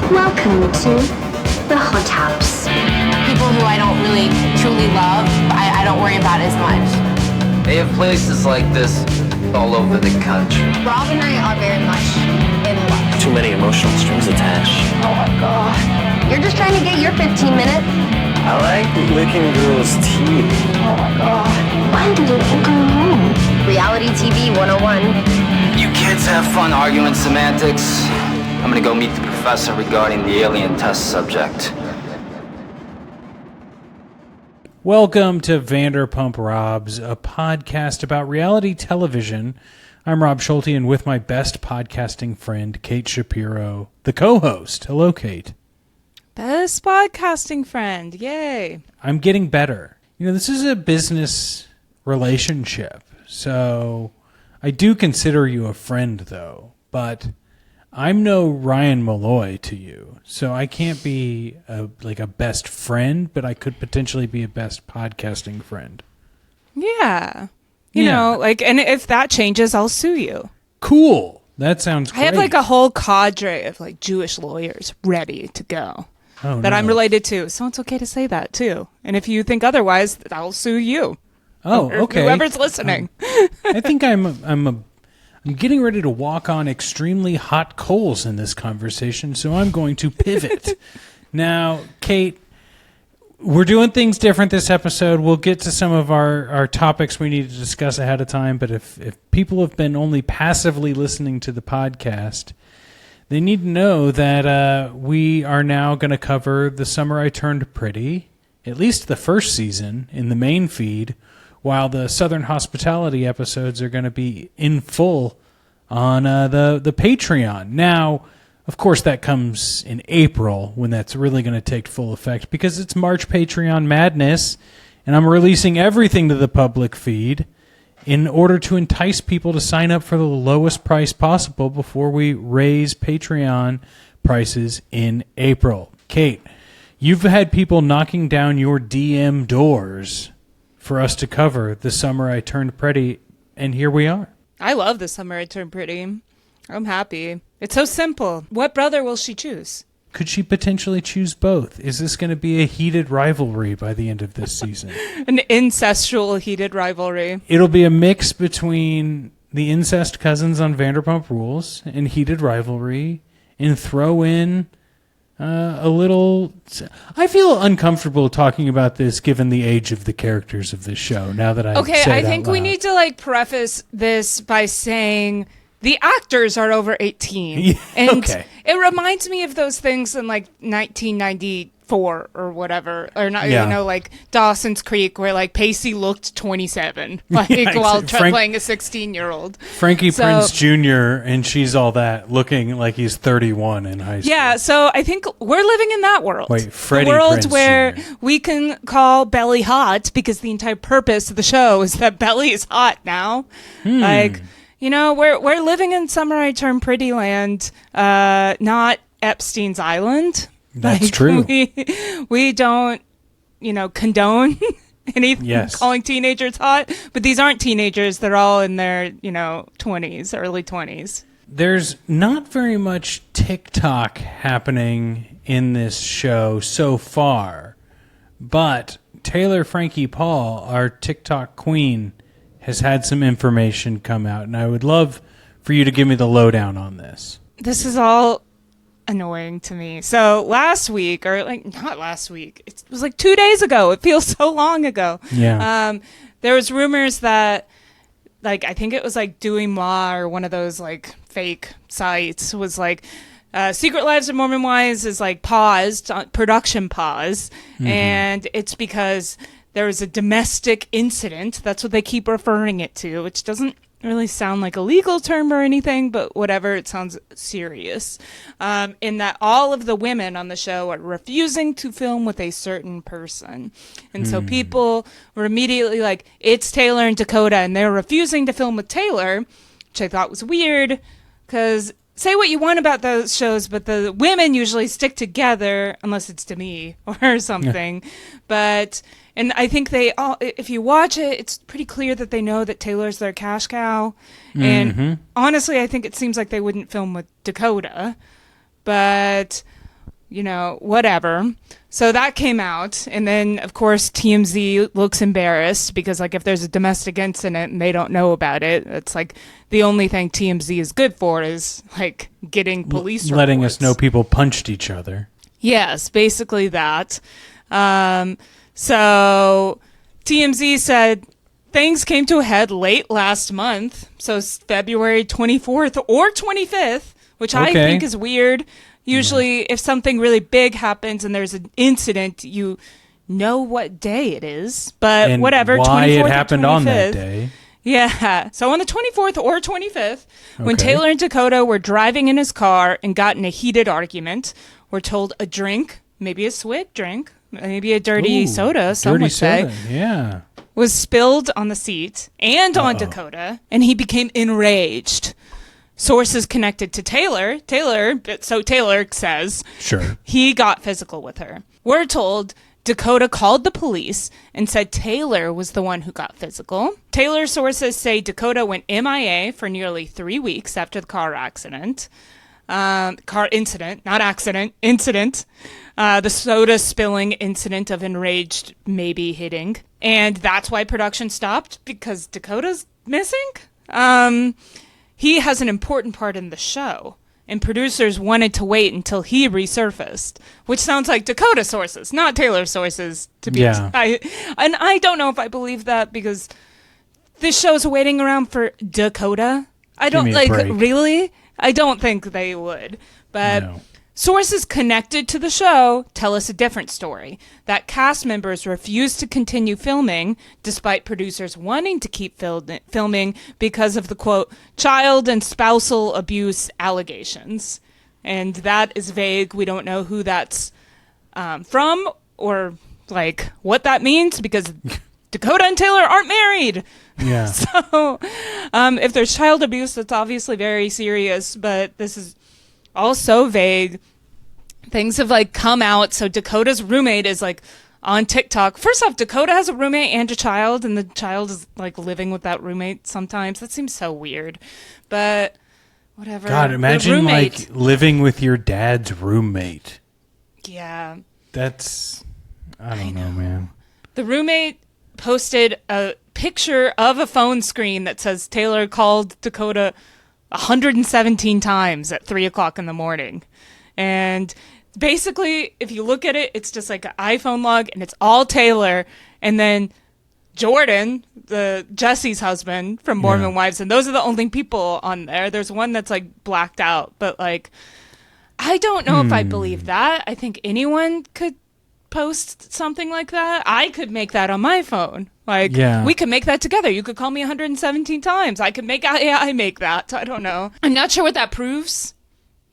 Welcome to the Hot Tubs. People who I don't really truly love, I don't worry about as much. They have places like this all over the country. Rob and I are very much in love. Too many emotional strings attached. Oh my god. You're just trying to get your 15 minutes. I like licking girls' teeth. Oh my god. Why did you go home? Reality TV 101. You kids have fun arguing semantics. I'm gonna go meet the professor regarding the alien test subject. Welcome to Vanderpump Robs, a podcast about reality television. I'm Rob Schulte, and with my best podcasting friend, Kate Shapiro, the co-host. Hello, Kate. Best podcasting friend. Yay. I'm getting better. You know, this is a business relationship, so I do consider you a friend, though, but I'm no Ryan Malloy to you, so I can't be a best friend, but I could potentially be a best podcasting friend. Yeah. You know, and if that changes, I'll sue you. Cool. That sounds great. I have a whole cadre of Jewish lawyers ready to go that I'm related to, so it's okay to say that too. And if you think otherwise, I'll sue you. Oh, okay. Whoever's listening. I think I'm getting ready to walk on extremely hot coals in this conversation, so I'm going to pivot. Now, Kate, we're doing things different this episode. We'll get to some of our topics we need to discuss ahead of time, but if people have been only passively listening to the podcast, they need to know that we are now going to cover The Summer I Turned Pretty, at least the first season, in the main feed, while the Southern Hospitality episodes are going to be in full on the Patreon. Now, of course, that comes in April when that's really going to take full effect because it's March Patreon madness, and I'm releasing everything to the public feed in order to entice people to sign up for the lowest price possible before we raise Patreon prices in April. Kate, you've had people knocking down your DM doors for us to cover The Summer I Turned Pretty, and here we are. I love The Summer I Turned Pretty. I'm happy. It's so simple. What brother will she choose? Could she potentially choose both? Is this going to be a heated rivalry by the end of this season? An incestual heated rivalry. It'll be a mix between the incest cousins on Vanderpump Rules and heated rivalry, and throw in a little... I feel uncomfortable talking about this given the age of the characters of this show, now that I say it I out think loud. we need to preface this by saying the actors are over 18. Yeah, and okay. It reminds me of those things in 1994 or whatever, or not, Dawson's Creek, where Pacey looked 27, while playing a 16-year-old. Frankie Prinze Jr. and she's all that, looking like he's 31 in high school. Yeah, so I think we're living in that world. Wait, Freddie the world Prinze where Jr. we can call Belly hot because the entire purpose of the show is that Belly is hot now. We're living in Summer I Turned Pretty land, not Epstein's Island. That's true. We don't, condone anything calling teenagers hot, but these aren't teenagers. They're all in their, 20s, early 20s. There's not very much TikTok happening in this show so far, but Taylor Frankie Paul, our TikTok queen, has had some information come out, and I would love for you to give me the lowdown on this. This is all annoying to me. So last week, or not last week, it was 2 days ago. It feels so long ago. Yeah. There was rumors that, I think it was Dewey Ma or one of those fake sites was Secret Lives of Mormon Wives is paused, production pause, and it's because there was a domestic incident. That's what they keep referring it to, which doesn't really sound like a legal term or anything, but whatever, it sounds serious. In that all of the women on the show are refusing to film with a certain person. And so people were immediately it's Taylor and Dakota, and they're refusing to film with Taylor, which I thought was weird, because say what you want about those shows, but the women usually stick together, unless it's Demi or something. And I think they all, if you watch it, it's pretty clear that they know that Taylor's their cash cow. And honestly, I think it seems like they wouldn't film with Dakota. But whatever. So that came out, and then of course TMZ looks embarrassed because like if there's a domestic incident and they don't know about it, it's like the only thing TMZ is good for is like getting police letting reports. us know people punched each other. Yes, basically that. So TMZ said things came to a head late last month, so February 24th or 25th, which I think is weird. Usually, if something really big happens and there's an incident, you know what day it is. But And whatever, why 24th it happened or 25th, on that day. Yeah. So on the 24th or 25th, when Okay. Taylor and Dakota were driving in his car and got in a heated argument, we're told a drink, maybe a swig drink, maybe a dirty soda, some dirty would say, soda, yeah. was spilled on the seat and on Dakota, and he became enraged. Sources connected to Taylor says Sure. he got physical with her. We're told Dakota called the police and said Taylor was the one who got physical. Taylor sources say Dakota went MIA for nearly 3 weeks after the car accident. Car incident, not accident, incident. The soda spilling incident of enraged maybe hitting. And that's why production stopped, because Dakota's missing. He has an important part in the show, and producers wanted to wait until he resurfaced, which sounds like Dakota sources, not Taylor sources. I don't know if I believe that, because this show's waiting around for Dakota. I don't me a break. really. I don't think they would, but No. sources connected to the show tell us a different story, that cast members refused to continue filming despite producers wanting to keep filming because of the, quote, child and spousal abuse allegations. And that is vague. We don't know who that's from or like what that means, because Dakota and Taylor aren't married. Yeah. So if there's child abuse, that's obviously very serious, but this is all so vague. Things have like come out. So Dakota's roommate is like on TikTok. First off, Dakota has a roommate and a child, and the child is like living with that roommate sometimes. That seems so weird, but whatever. God, The imagine roommate- like living with your dad's roommate. Yeah. That's, I don't know, man. The roommate posted a picture of a phone screen that says Taylor called Dakota 117 times at 3:00 in the morning. And basically, if you look at it, it's just like an iPhone log, and it's all Taylor. And then Jordan, Jesse's husband from Mormon Wives, and those are the only people on there. There's one that's like blacked out, but like, I don't know if I believe that. I think anyone could post something like that. I could make that on my phone. Like, we could make that together. You could call me 117 times. I could make AI make that. I don't know. I'm not sure what that proves.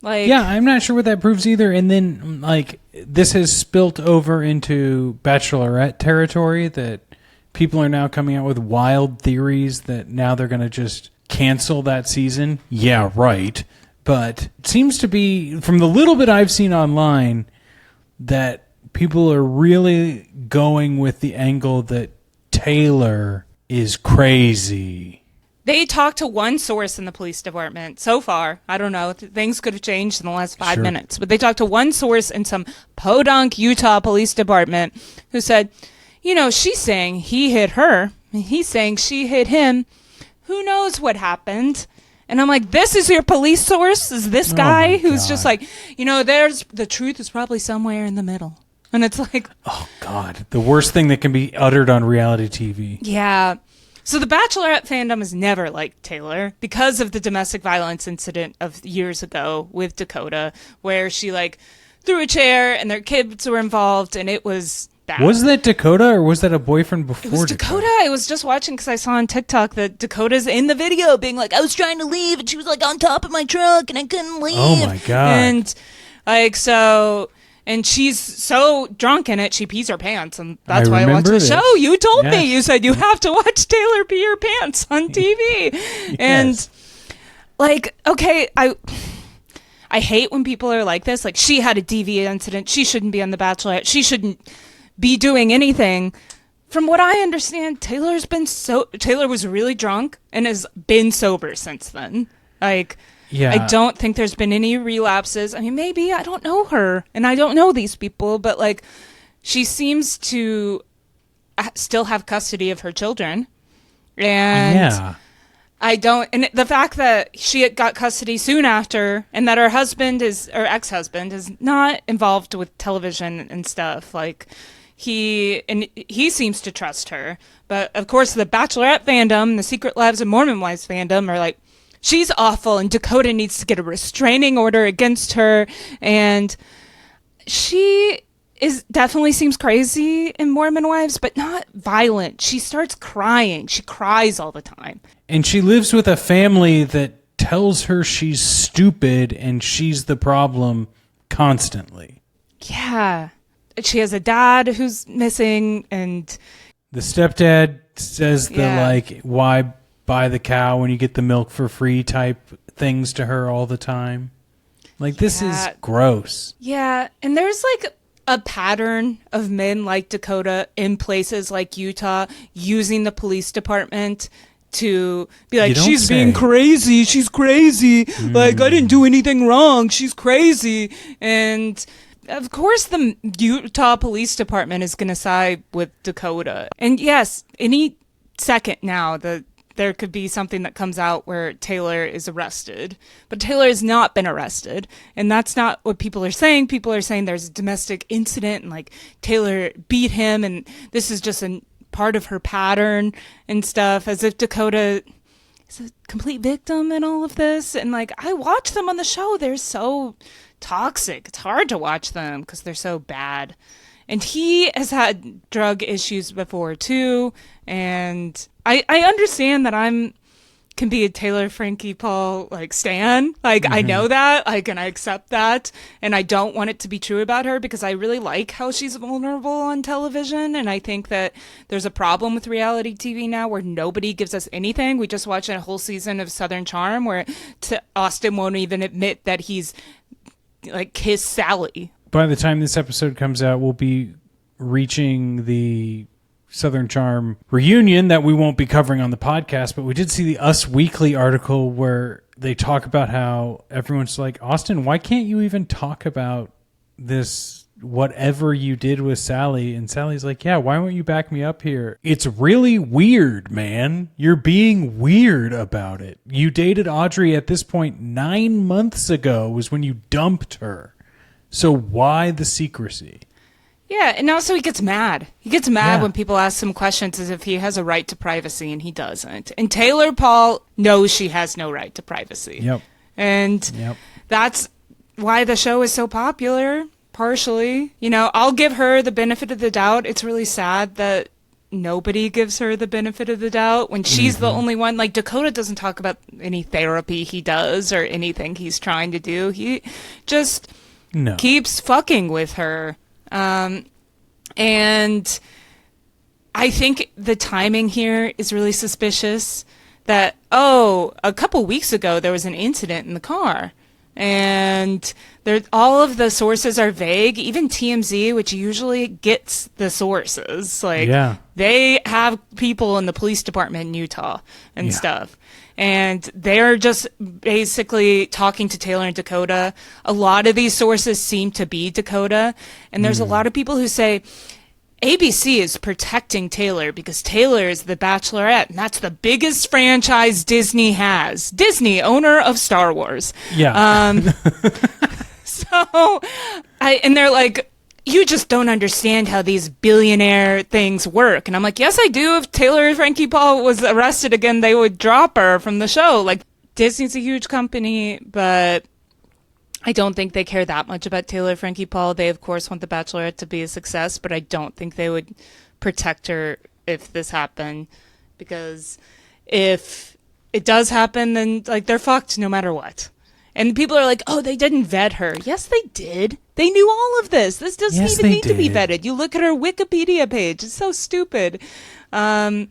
Like, Yeah, I'm not sure what that proves either. And then, like, this has spilt over into Bachelorette territory, that people are now coming out with wild theories that now they're going to just cancel that season. Yeah, right. But it seems to be, from the little bit I've seen online, that people are really going with the angle that Taylor is crazy. they talked to one source in the police department so far. I don't know. Things could have changed in the last 5 minutes. But they talked to one source in some podunk Utah police department who said, she's saying he hit her. And he's saying she hit him. Who knows what happened? And I'm like, this is your police source? Is this guy who's just like, there's the truth is probably somewhere in the middle. And it's like, oh, God, the worst thing that can be uttered on reality TV. Yeah. So the Bachelorette fandom has never liked Taylor because of the domestic violence incident of years ago with Dakota, where she threw a chair and their kids were involved, and it was bad. Was that Dakota, or was that a boyfriend before? It was Dakota. I was just watching because I saw on TikTok that Dakota's in the video being like, I was trying to leave and she was on top of my truck and I couldn't leave. Oh my God. And and she's so drunk in it, she pees her pants, and that's why I watched the remember show. this. You told me. Yes. You said you have to watch Taylor pee her pants on TV. Yes. And okay, I hate when people are like this. Like, she had a DV incident. She shouldn't be on The Bachelorette. She shouldn't be doing anything. From what I understand, Taylor was really drunk and has been sober since then. Yeah. I don't think there's been any relapses. I mean, maybe, I don't know her, and I don't know these people, but, like, she seems to still have custody of her children. And Yeah. and the fact that she got custody soon after, and that her ex-husband is not involved with television and stuff, like, he seems to trust her. But of course the Bachelorette fandom, the Secret Lives of Mormon Wives fandom are like, she's awful and Dakota needs to get a restraining order against her. And she definitely seems crazy in Mormon Wives, but not violent. She starts crying. She cries all the time. And she lives with a family that tells her she's stupid and she's the problem constantly. Yeah. She has a dad who's missing, and the stepdad says why buy the cow when you get the milk for free type things to her all the time. Like, this is gross. Yeah, and there's like a pattern of men like Dakota in places like Utah using the police department to be like, she's being crazy. She's crazy. Like, I didn't do anything wrong. She's crazy. And of course the Utah Police Department is going to side with Dakota. And yes, any second now, there could be something that comes out where Taylor is arrested. But Taylor has not been arrested. And that's not what people are saying. People are saying there's a domestic incident and, like, Taylor beat him and this is just a part of her pattern and stuff, as if Dakota is a complete victim in all of this. And, like, I watch them on the show. They're so toxic. It's hard to watch them because they're so bad. And he has had drug issues before too. And I understand that can be a Taylor Frankie Paul like stan. Like, I know that, like, and I accept that. And I don't want it to be true about her because I really like how she's vulnerable on television. And I think that there's a problem with reality TV now where nobody gives us anything. We just watched a whole season of Southern Charm where Austin won't even admit that he's like kissed Sally. By the time this episode comes out, we'll be reaching the Southern Charm reunion that we won't be covering on the podcast, but we did see the Us Weekly article where they talk about how everyone's like, Austin, why can't you even talk about this, whatever you did with Sally? And Sally's like, yeah, why won't you back me up here? It's really weird, man. You're being weird about it. You dated Audrey at this point 9 months ago was when you dumped her. So why the secrecy? Yeah, and also he gets mad. He gets mad when people ask him questions as if he has a right to privacy, and he doesn't. And Taylor Paul knows she has no right to privacy. Yep. And that's why the show is so popular, partially. You know, I'll give her the benefit of the doubt. It's really sad that nobody gives her the benefit of the doubt when she's the only one. Like, Dakota doesn't talk about any therapy he does or anything he's trying to do. He just keeps fucking with her. And I think the timing here is really suspicious that, a couple weeks ago there was an incident in the car and all of the sources are vague. Even TMZ, which usually gets the sources, like they have people in the police department in Utah and stuff. And they're just basically talking to Taylor and Dakota. A lot of these sources seem to be Dakota. And there's a lot of people who say ABC is protecting Taylor because Taylor is the Bachelorette. And that's the biggest franchise Disney has. Disney, owner of Star Wars. Yeah. And they're like, you just don't understand how these billionaire things work. And I'm like, yes, I do. If Taylor Frankie Paul was arrested again, they would drop her from the show. Like, Disney's a huge company, but I don't think they care that much about Taylor Frankie Paul. They, of course, want The Bachelorette to be a success, but I don't think they would protect her if this happened. Because if it does happen, then, like, they're fucked no matter what. And people are like, oh, they didn't vet her. Yes, they did. They knew all of this. This doesn't even need to be vetted. You look at her Wikipedia page. It's so stupid. And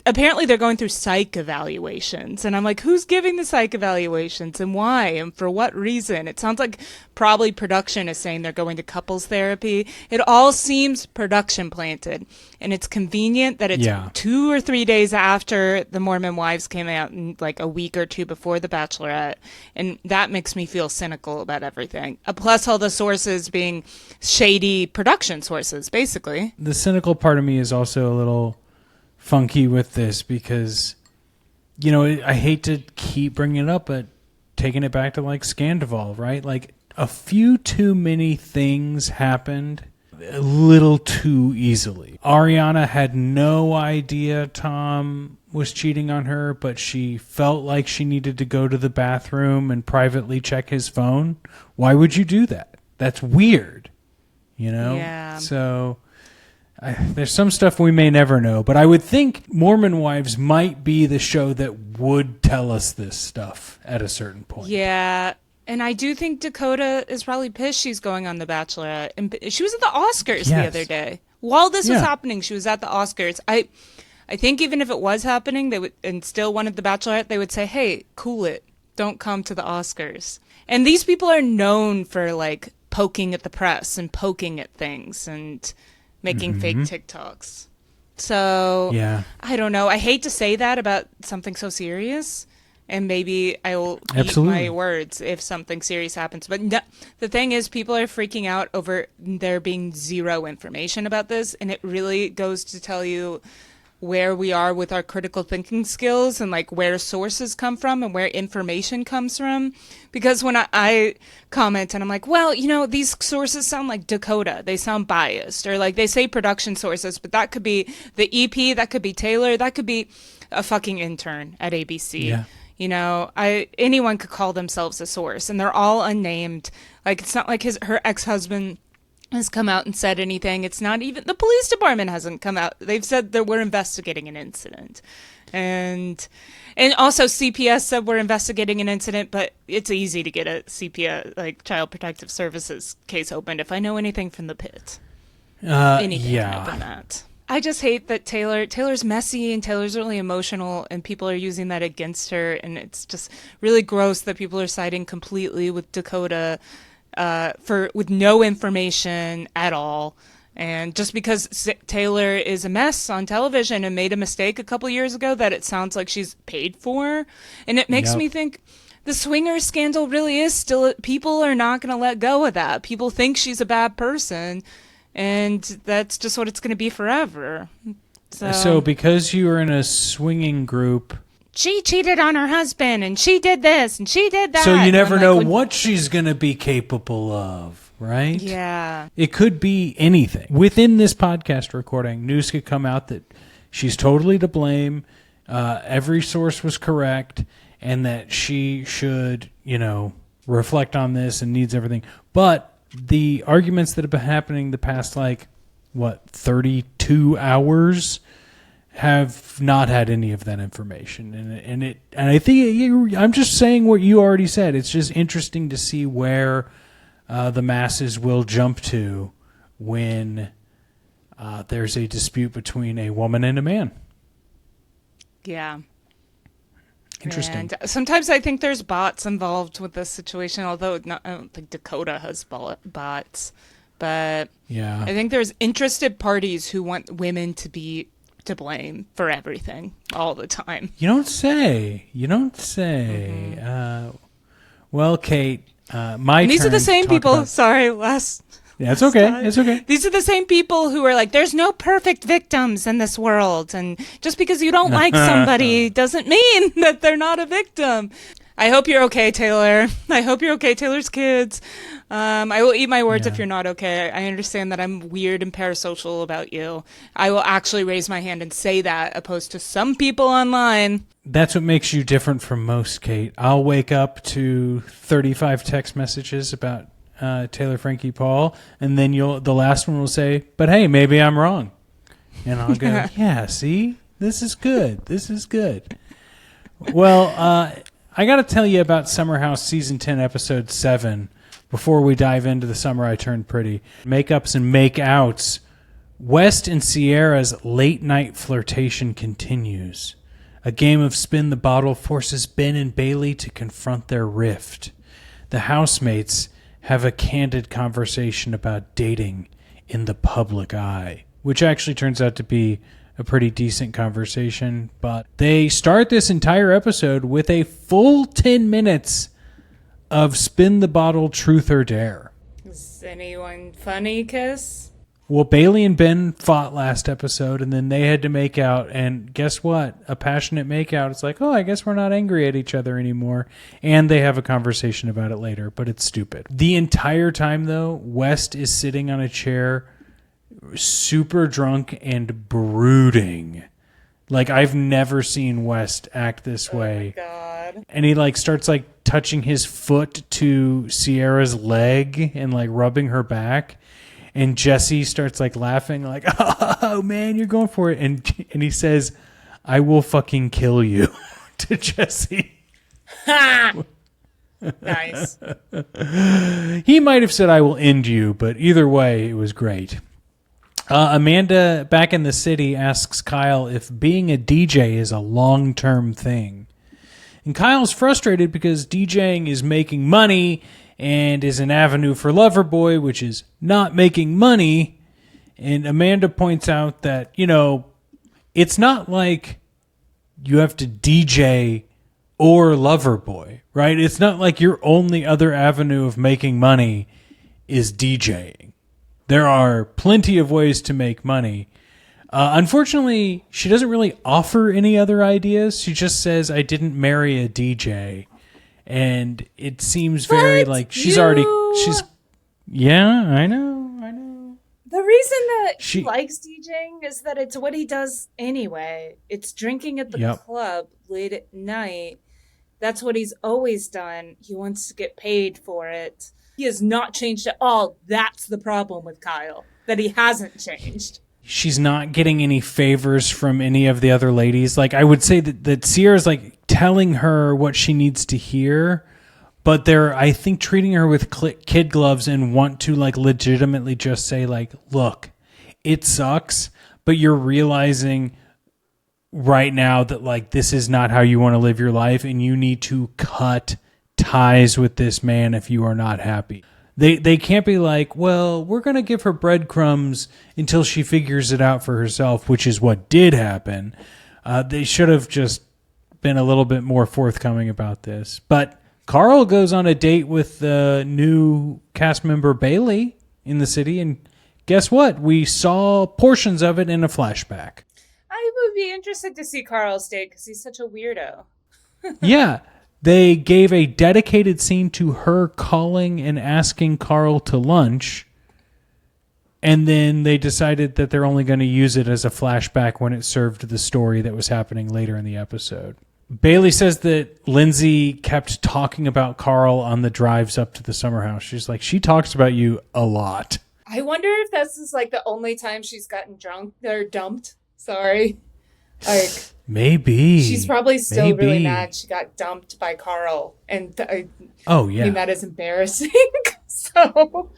apparently they're going through psych evaluations. And I'm like, who's giving the psych evaluations and why and for what reason? It sounds like probably production is saying they're going to couples therapy. It all seems production planted. And it's convenient that it's 2 or 3 days after the Mormon Wives came out and like a week or two before The Bachelorette. And that makes me feel cynical about everything. Plus all the sources being shady production sources, basically. The cynical part of me is also a little funky with this because, you know, I hate to keep bringing it up, but taking it back to like Scandival, right? Like a few too many things happened a little too easily. Ariana had no idea Tom was cheating on her, but she felt like she needed to go to the bathroom and privately check his phone. Why would you do that? That's weird, you know? Yeah. So there's some stuff we may never know, but I would think Mormon Wives might be the show that would tell us this stuff at a certain point. Yeah. And I do think Dakota is probably pissed she's going on The Bachelorette. And she was at the Oscars the other day. While this was happening, she was at the Oscars. I think even if it was happening, they would, and still wanted The Bachelorette, they would say, hey, cool it. Don't come to the Oscars. And these people are known for like poking at the press and poking at things and making fake TikToks. So I don't know. I hate to say that about something so serious. And maybe I will eat my words if something serious happens. But no, the thing is, people are freaking out over there being zero information about this. And it really goes to tell you where we are with our critical thinking skills and like where sources come from and where information comes from. Because when I comment and I'm like, well, you know, these sources sound like Dakota. They sound biased. Or like they say production sources, but that could be the EP, that could be Taylor, that could be a fucking intern at ABC. Yeah. You know, anyone could call themselves a source, and they're all unnamed. Like, it's not like her ex-husband has come out and said anything. It's not even the police department hasn't come out. They've said that we're investigating an incident, and also CPS said we're investigating an incident. But it's easy to get a CPS, like Child Protective Services, case opened if I know anything from the pit. Anything can open that. I just hate that Taylor's messy and Taylor's really emotional and people are using that against her. And it's just really gross that people are siding completely with Dakota with no information at all. And just because Taylor is a mess on television and made a mistake a couple years ago that it sounds like she's paid for. And it makes me think the swinger scandal really is still, people are not going to let go of that. People think she's a bad person. And that's just what it's going to be forever. So because you were in a swinging group, she cheated on her husband, and she did this, and she did that. So you never know what she's going to be capable of, right? Yeah. It could be anything. Within this podcast recording, news could come out that she's totally to blame, every source was correct, and that she should, you know, reflect on this and needs everything. But the arguments that have been happening the past, 32 hours have not had any of that information. And I think I'm just saying what you already said. It's just interesting to see where the masses will jump to when there's a dispute between a woman and a man. Yeah. Interesting. And sometimes I think there's bots involved with this situation, although I don't think Dakota has bots. But yeah, I think there's interested parties who want women to be to blame for everything all the time. You don't say. Mm-hmm. Well, Kate, these are the same people. Sorry, Yeah, it's okay. It's okay. These are the same people who are like, there's no perfect victims in this world. And just because you don't like somebody doesn't mean that they're not a victim. I hope you're okay, Taylor. I hope you're okay, Taylor's kids. I will eat my words if you're not okay. I understand that I'm weird and parasocial about you. I will actually raise my hand and say that, opposed to some people online. That's what makes you different from most, Kate. I'll wake up to 35 text messages about Taylor Frankie Paul, and then the last one will say, but hey, maybe I'm wrong. And I'll go, yeah, see? This is good. Well, I got to tell you about Summer House Season 10, Episode 7, before we dive into The Summer I Turned Pretty. Makeups and make-outs West and Sierra's late-night flirtation continues. A game of spin the bottle forces Ben and Bailey to confront their rift. The housemates have a candid conversation about dating in the public eye, which actually turns out to be a pretty decent conversation. But they start this entire episode with a full 10 minutes of spin the bottle truth or dare. Is anyone funny, Kiss? Well, Bailey and Ben fought last episode, and then they had to make out, and guess what? A passionate makeout. It's like, oh, I guess we're not angry at each other anymore. And they have a conversation about it later, but it's stupid. The entire time, though, West is sitting on a chair, super drunk and brooding. Like, I've never seen West act this way. Oh, my God. And he, like, starts, like, touching his foot to Sierra's leg and, like, rubbing her back. And Jesse starts like laughing, like, oh man, you're going for it. And he says, I will fucking kill you to Jesse. Nice. He might have said, I will end you, but either way, it was great. Amanda, back in the city, asks Kyle if being a DJ is a long-term thing. And Kyle's frustrated because DJing is making money and is an avenue for Loverboy, which is not making money. And Amanda points out that, you know, it's not like you have to DJ or Loverboy, right? It's not like your only other avenue of making money is DJing. There are plenty of ways to make money. Unfortunately, she doesn't really offer any other ideas. She just says, I didn't marry a DJ. And it seems very like she's yeah, I know. The reason that she likes DJing is that it's what he does anyway. It's drinking at the club late at night. That's what he's always done. He wants to get paid for it. He has not changed at all. That's the problem with Kyle, that he hasn't changed. She's not getting any favors from any of the other ladies. Like, I would say that Sierra's like telling her what she needs to hear, but they're, I think, treating her with kid gloves and want to like legitimately just say like, look, it sucks, but you're realizing right now that like this is not how you want to live your life, and you need to cut ties with this man if you are not happy. They can't be like, well, we're going to give her breadcrumbs until she figures it out for herself, which is what did happen. They should have just been a little bit more forthcoming about this. But Carl goes on a date with the new cast member Bailey in the city, and guess what? We saw portions of it in a flashback. I would be interested to see Carl's date because he's such a weirdo. Yeah. They gave a dedicated scene to her calling and asking Carl to lunch, and then they decided that they're only going to use it as a flashback when it served the story that was happening later in the episode. Bailey says that Lindsay kept talking about Carl on the drives up to the summer house. She's like, she talks about you a lot. I wonder if this is like the only time she's gotten drunk or dumped. Sorry. Like, maybe. She's probably still really mad she got dumped by Carl. And I mean, that is embarrassing. So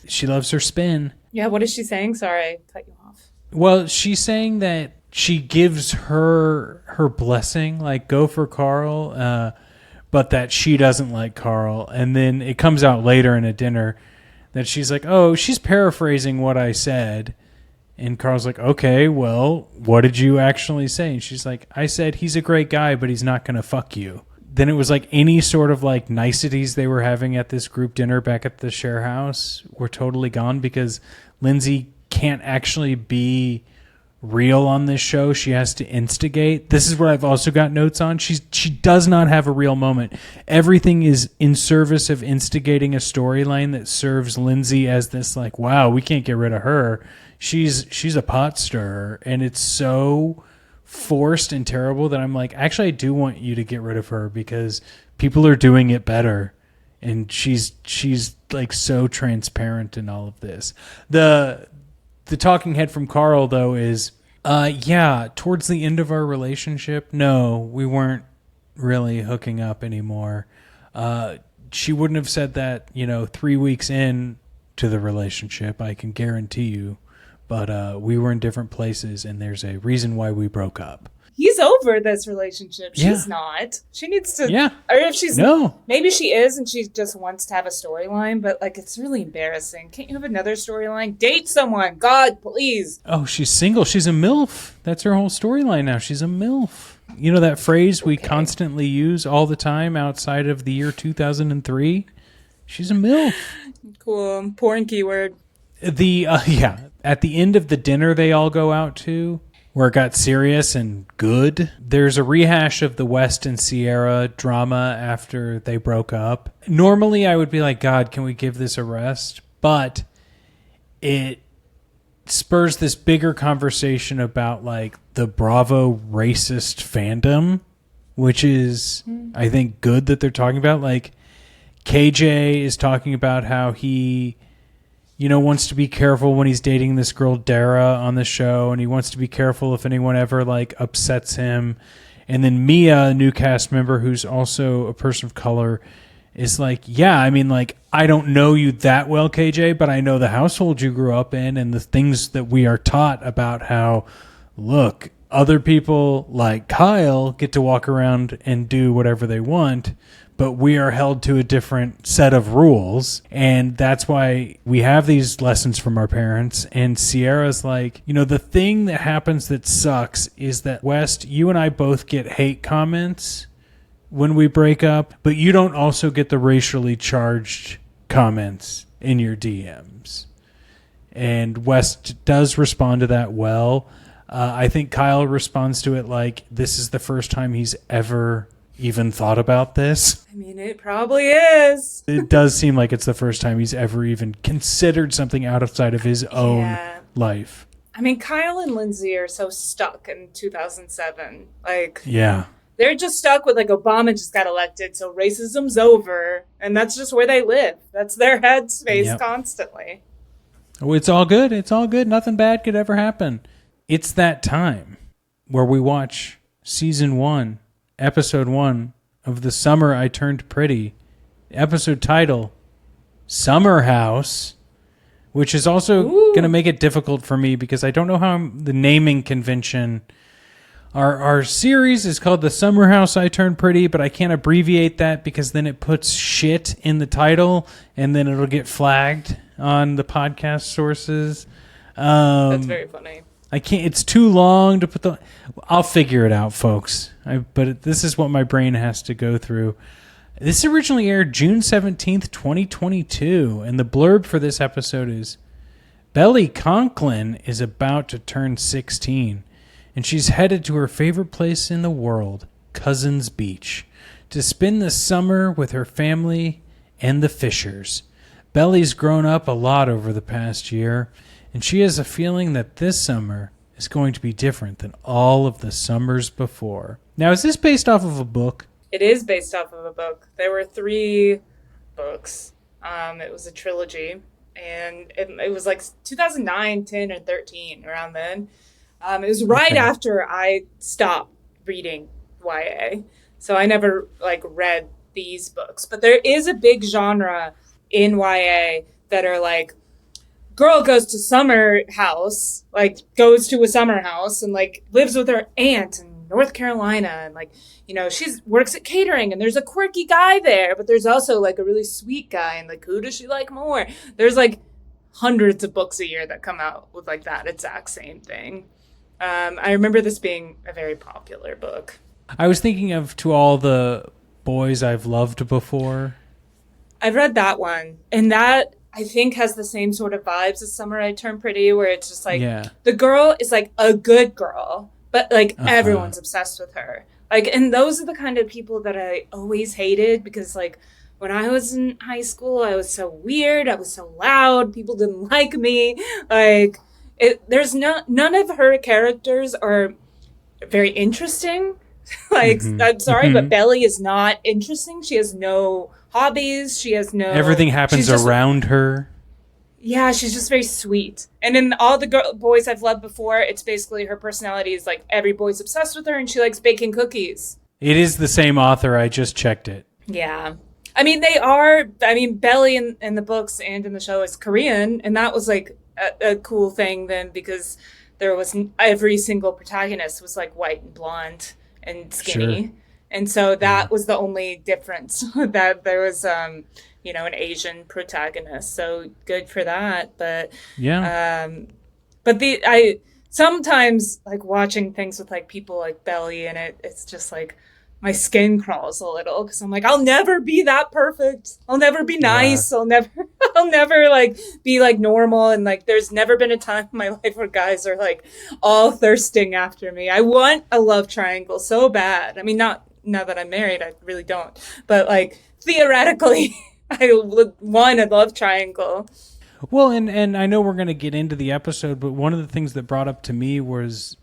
she loves her spin. Yeah, what is she saying? Sorry, I cut you off. Well, she's saying that she gives her blessing, like go for Carl, but that she doesn't like Carl. And then it comes out later in a dinner that she's like, oh, she's paraphrasing what I said. And Carl's like, okay, well, what did you actually say? And she's like, I said he's a great guy, but he's not going to fuck you. Then it was like any sort of like niceties they were having at this group dinner back at the share house were totally gone because Lindsay can't actually be real on this show. She has to instigate. This is what I've also got notes on. She does not have a real moment. Everything is in service of instigating a storyline that serves Lindsay as this like, wow, we can't get rid of her. She's a pot stirrer, and it's so forced and terrible that I'm like, actually, I do want you to get rid of her because people are doing it better, and she's like so transparent in all of this. The talking head from Carl though is, towards the end of our relationship, no, we weren't really hooking up anymore. She wouldn't have said that, 3 weeks in to the relationship, I can guarantee you. but we were in different places, and there's a reason why we broke up. He's over this relationship. She's Yeah. not. She needs to. Yeah. Or if she's. No. Maybe she is and she just wants to have a storyline, but like it's really embarrassing. Can't you have another storyline? Date someone. God, please. Oh, she's single. She's a MILF. That's her whole storyline now. She's a MILF. You know that phrase we constantly use all the time outside of the year 2003? She's a MILF. Cool. Porn keyword. At the end of the dinner they all go out to, where it got serious and good, there's a rehash of the West and Sierra drama after they broke up. Normally I would be like, God, can we give this a rest? But it spurs this bigger conversation about like the Bravo racist fandom, which is, I think, good that they're talking about. Like KJ is talking about how he, wants to be careful when he's dating this girl Dara on the show, and he wants to be careful if anyone ever like upsets him. And then Mia, a new cast member who's also a person of color, is like, yeah, I mean, like, I don't know you that well, KJ, but I know the household you grew up in and the things that we are taught about how, look, other people like Kyle get to walk around and do whatever they want, but we are held to a different set of rules. And that's why we have these lessons from our parents. And Sierra's like, the thing that happens that sucks is that, West, you and I both get hate comments when we break up, but you don't also get the racially charged comments in your DMs. And West does respond to that well. I think Kyle responds to it like, this is the first time he's ever even thought about this. I mean, it probably is. It does seem like it's the first time he's ever even considered something outside of his own life. I mean, Kyle and Lindsay are so stuck in 2007. Like, yeah. They're just stuck with like Obama just got elected, so racism's over. And that's just where they live. That's their headspace constantly. Oh, it's all good. It's all good. Nothing bad could ever happen. It's that time where we watch season 1, episode 1 of The Summer I Turned Pretty. Episode title, Summer House, which is also going to make it difficult for me because I don't know how the naming convention. Our series is called The Summer House I Turned Pretty, but I can't abbreviate that because then it puts shit in the title and then it'll get flagged on the podcast sources. That's very funny. I can't. It's too long to put the. I'll figure it out, folks. But this is what my brain has to go through. This originally aired June 17th, 2022, and the blurb for this episode is: Belly Conklin is about to turn 16, and she's headed to her favorite place in the world, Cousins Beach, to spend the summer with her family and the Fishers. Belly's grown up a lot over the past year, and she has a feeling that this summer is going to be different than all of the summers before. Now, is this based off of a book? It is based off of a book. There were 3 books. It was a trilogy, and it was like 2009, 10, or 13, around then. It was right after I stopped reading YA, so I never read these books. But there is a big genre in YA that are like, girl goes to summer house, goes to a summer house and lives with her aunt in North Carolina, and she's works at catering, and there's a quirky guy there, but there's also a really sweet guy, and who does she like more? There's hundreds of books a year that come out with that exact same thing. I remember this being a very popular book. I was thinking of To All the Boys I've Loved Before. I've read that one, and that I think has the same sort of vibes as Summer I Turned Pretty, where it's just the girl is a good girl, but everyone's obsessed with her. And those are the kind of people that I always hated because when I was in high school, I was so weird, I was so loud, people didn't like me. There's none of her characters are very interesting. I'm sorry, but Belly is not interesting. She has no hobbies. She has no... Everything happens around her. Yeah, she's just very sweet. And in all the boys I've loved before, it's basically her personality is every boy's obsessed with her and she likes baking cookies. It is the same author. I just checked it. Yeah. I mean, they are. I mean, Belly in the books and in the show is Korean, and that was like a cool thing then because there was every single protagonist was like white and blonde and skinny, Sure. and so that was the only difference that there was, an Asian protagonist. So good for that, but Yeah. but I sometimes like watching things with like people like Belly in it. It's just like my skin crawls a little because I'm like, I'll never be that perfect. I'll never be nice. I'll never like be like normal. And like, there's never been a time in my life where guys are like all thirsting after me. I want a love triangle so bad. I mean, not now that I'm married, I really don't. But like theoretically, I would want a love triangle. Well, and I know we're going to get into the episode, but one of the things that brought up to me was,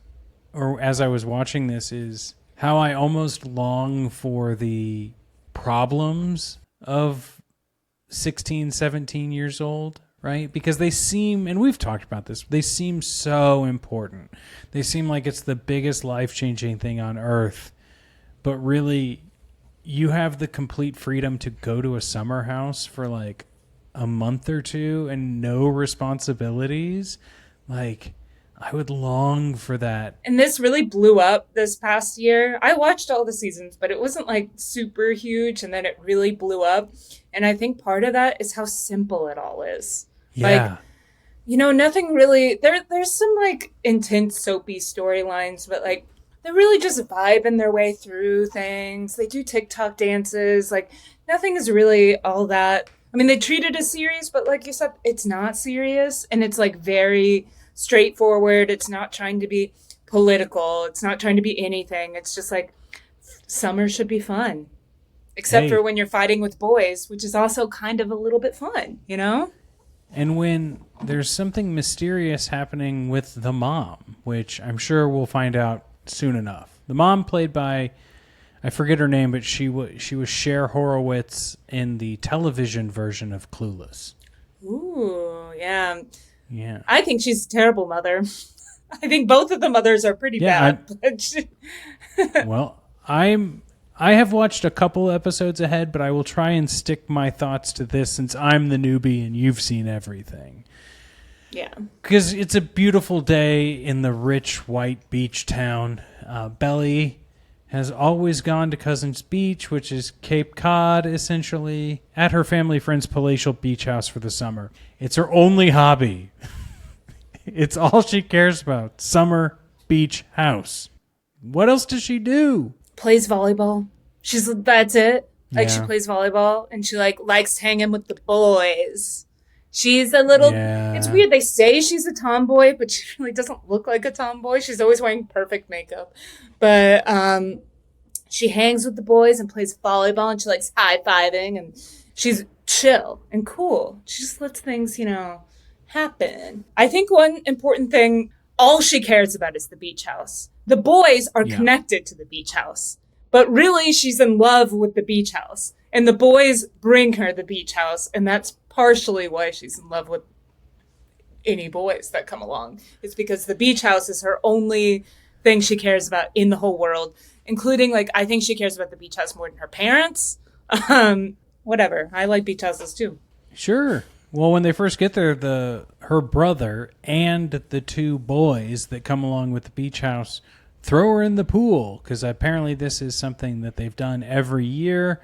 or as I was watching this, is how I almost long for the problems of 16, 17 years old, right? Because they seem, and we've talked about this, they seem so important. They seem like it's the biggest life-changing thing on earth. But really, you have the complete freedom to go to a summer house for like a month or two and no responsibilities. Like, I would long for that. And this really blew up this past year. I watched all the seasons, but it wasn't like super huge. And then it really blew up. And I think part of that is how simple it all is. Yeah. Like, nothing really, there's some like intense soapy storylines, but like they're really just vibing their way through things. They do TikTok dances. Like nothing is really all that. I mean, they treat it as serious, but like you said, it's not serious. And it's like very straightforward. It's not trying to be political. It's not trying to be anything. It's just like summer should be fun, except for when you're fighting with boys, which is also kind of a little bit fun, And when there's something mysterious happening with the mom, which I'm sure we'll find out soon enough. The mom played by, I forget her name, but she was Cher Horowitz in the television version of Clueless. Ooh, yeah. Yeah. I think she's a terrible mother. I think both of the mothers are pretty bad. Well, I have watched a couple episodes ahead, but I will try and stick my thoughts to this since I'm the newbie and you've seen everything. Yeah. Because it's a beautiful day in the rich white beach town. Belly has always gone to Cousins Beach, which is Cape Cod, essentially, at her family friend's palatial beach house for the summer. It's her only hobby. It's all she cares about. Summer beach house. What else does she do? Plays volleyball. That's it. Like she Yeah. plays volleyball and she likes hanging with the boys. She's a little, Yeah. It's weird. They say she's a tomboy, but she really doesn't look like a tomboy. She's always wearing perfect makeup. But she hangs with the boys and plays volleyball and she likes high-fiving and she's chill and cool. She just lets things, happen. I think one important thing, all she cares about is the beach house. The boys are connected to the beach house, but really she's in love with the beach house. And the boys bring her the beach house, and that's partially why she's in love with any boys that come along. It's because the beach house is her only thing she cares about in the whole world, including, I think she cares about the beach house more than her parents. Whatever. I like beach houses, too. Sure. Well, when they first get there, her brother and the two boys that come along with the beach house throw her in the pool, because apparently this is something that they've done every year.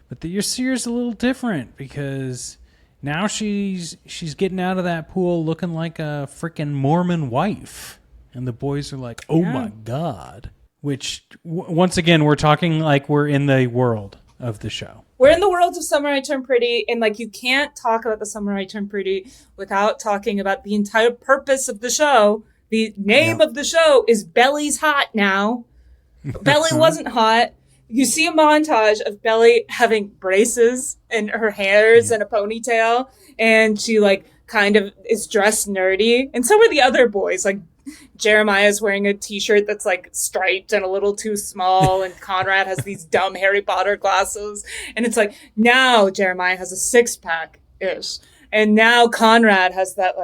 But the year is a little different because now she's getting out of that pool looking like a freaking Mormon wife. And the boys are like, oh my God. Which, once again, we're talking like we're in the world of the show. We're in the world of Summer I Turned Pretty, and you can't talk about the Summer I Turned Pretty without talking about the entire purpose of the show. The name of the show is Belly's Hot Now. Belly wasn't hot. You see a montage of Belly having braces and her hair's in a ponytail, and she kind of is dressed nerdy. And so are the other boys. Jeremiah's wearing a t-shirt that's striped and a little too small, and Conrad has these dumb Harry Potter glasses. And it's now Jeremiah has a 6-pack ish, and now Conrad has that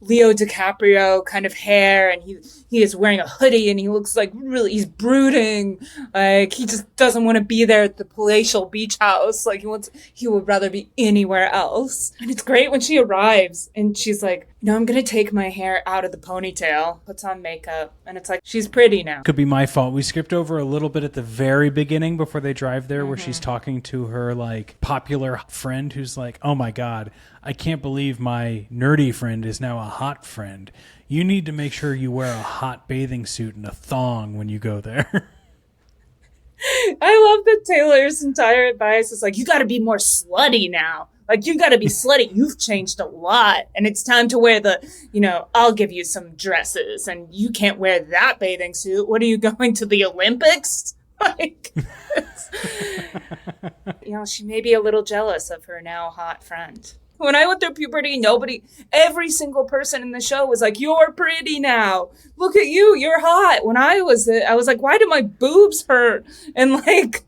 Leo DiCaprio kind of hair, and he is wearing a hoodie, and he looks like he's brooding. Like, he just doesn't want to be there at the palatial beach house. Like, he would rather be anywhere else. And it's great when she arrives and she's like, I'm going to take my hair out of the ponytail, puts on makeup, and it's like, she's pretty now. Could be my fault. We skipped over a little bit at the very beginning before they drive there, where she's talking to her like popular friend who's like, oh my God, I can't believe my nerdy friend is now a hot friend. You need to make sure you wear a hot bathing suit and a thong when you go there. I love that Taylor's entire advice is like, you got to be more slutty now. Like, you got to be slutty. You've changed a lot. And it's time to wear I'll give you some dresses. And you can't wear that bathing suit. What are you going to the Olympics? Like, she may be a little jealous of her now hot friend. When I went through puberty, every single person in the show was like, you're pretty now. Look at you. You're hot. When I was like, why do my boobs hurt? And like,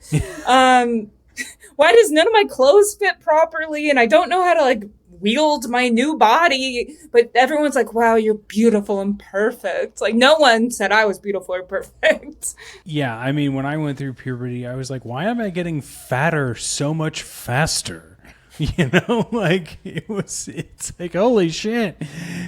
why does none of my clothes fit properly? And I don't know how to like wield my new body. But everyone's like, wow, you're beautiful and perfect. Like, no one said I was beautiful or perfect. Yeah. I mean, when I went through puberty, I was like, why am I getting fatter so much faster? Like it's like, holy shit.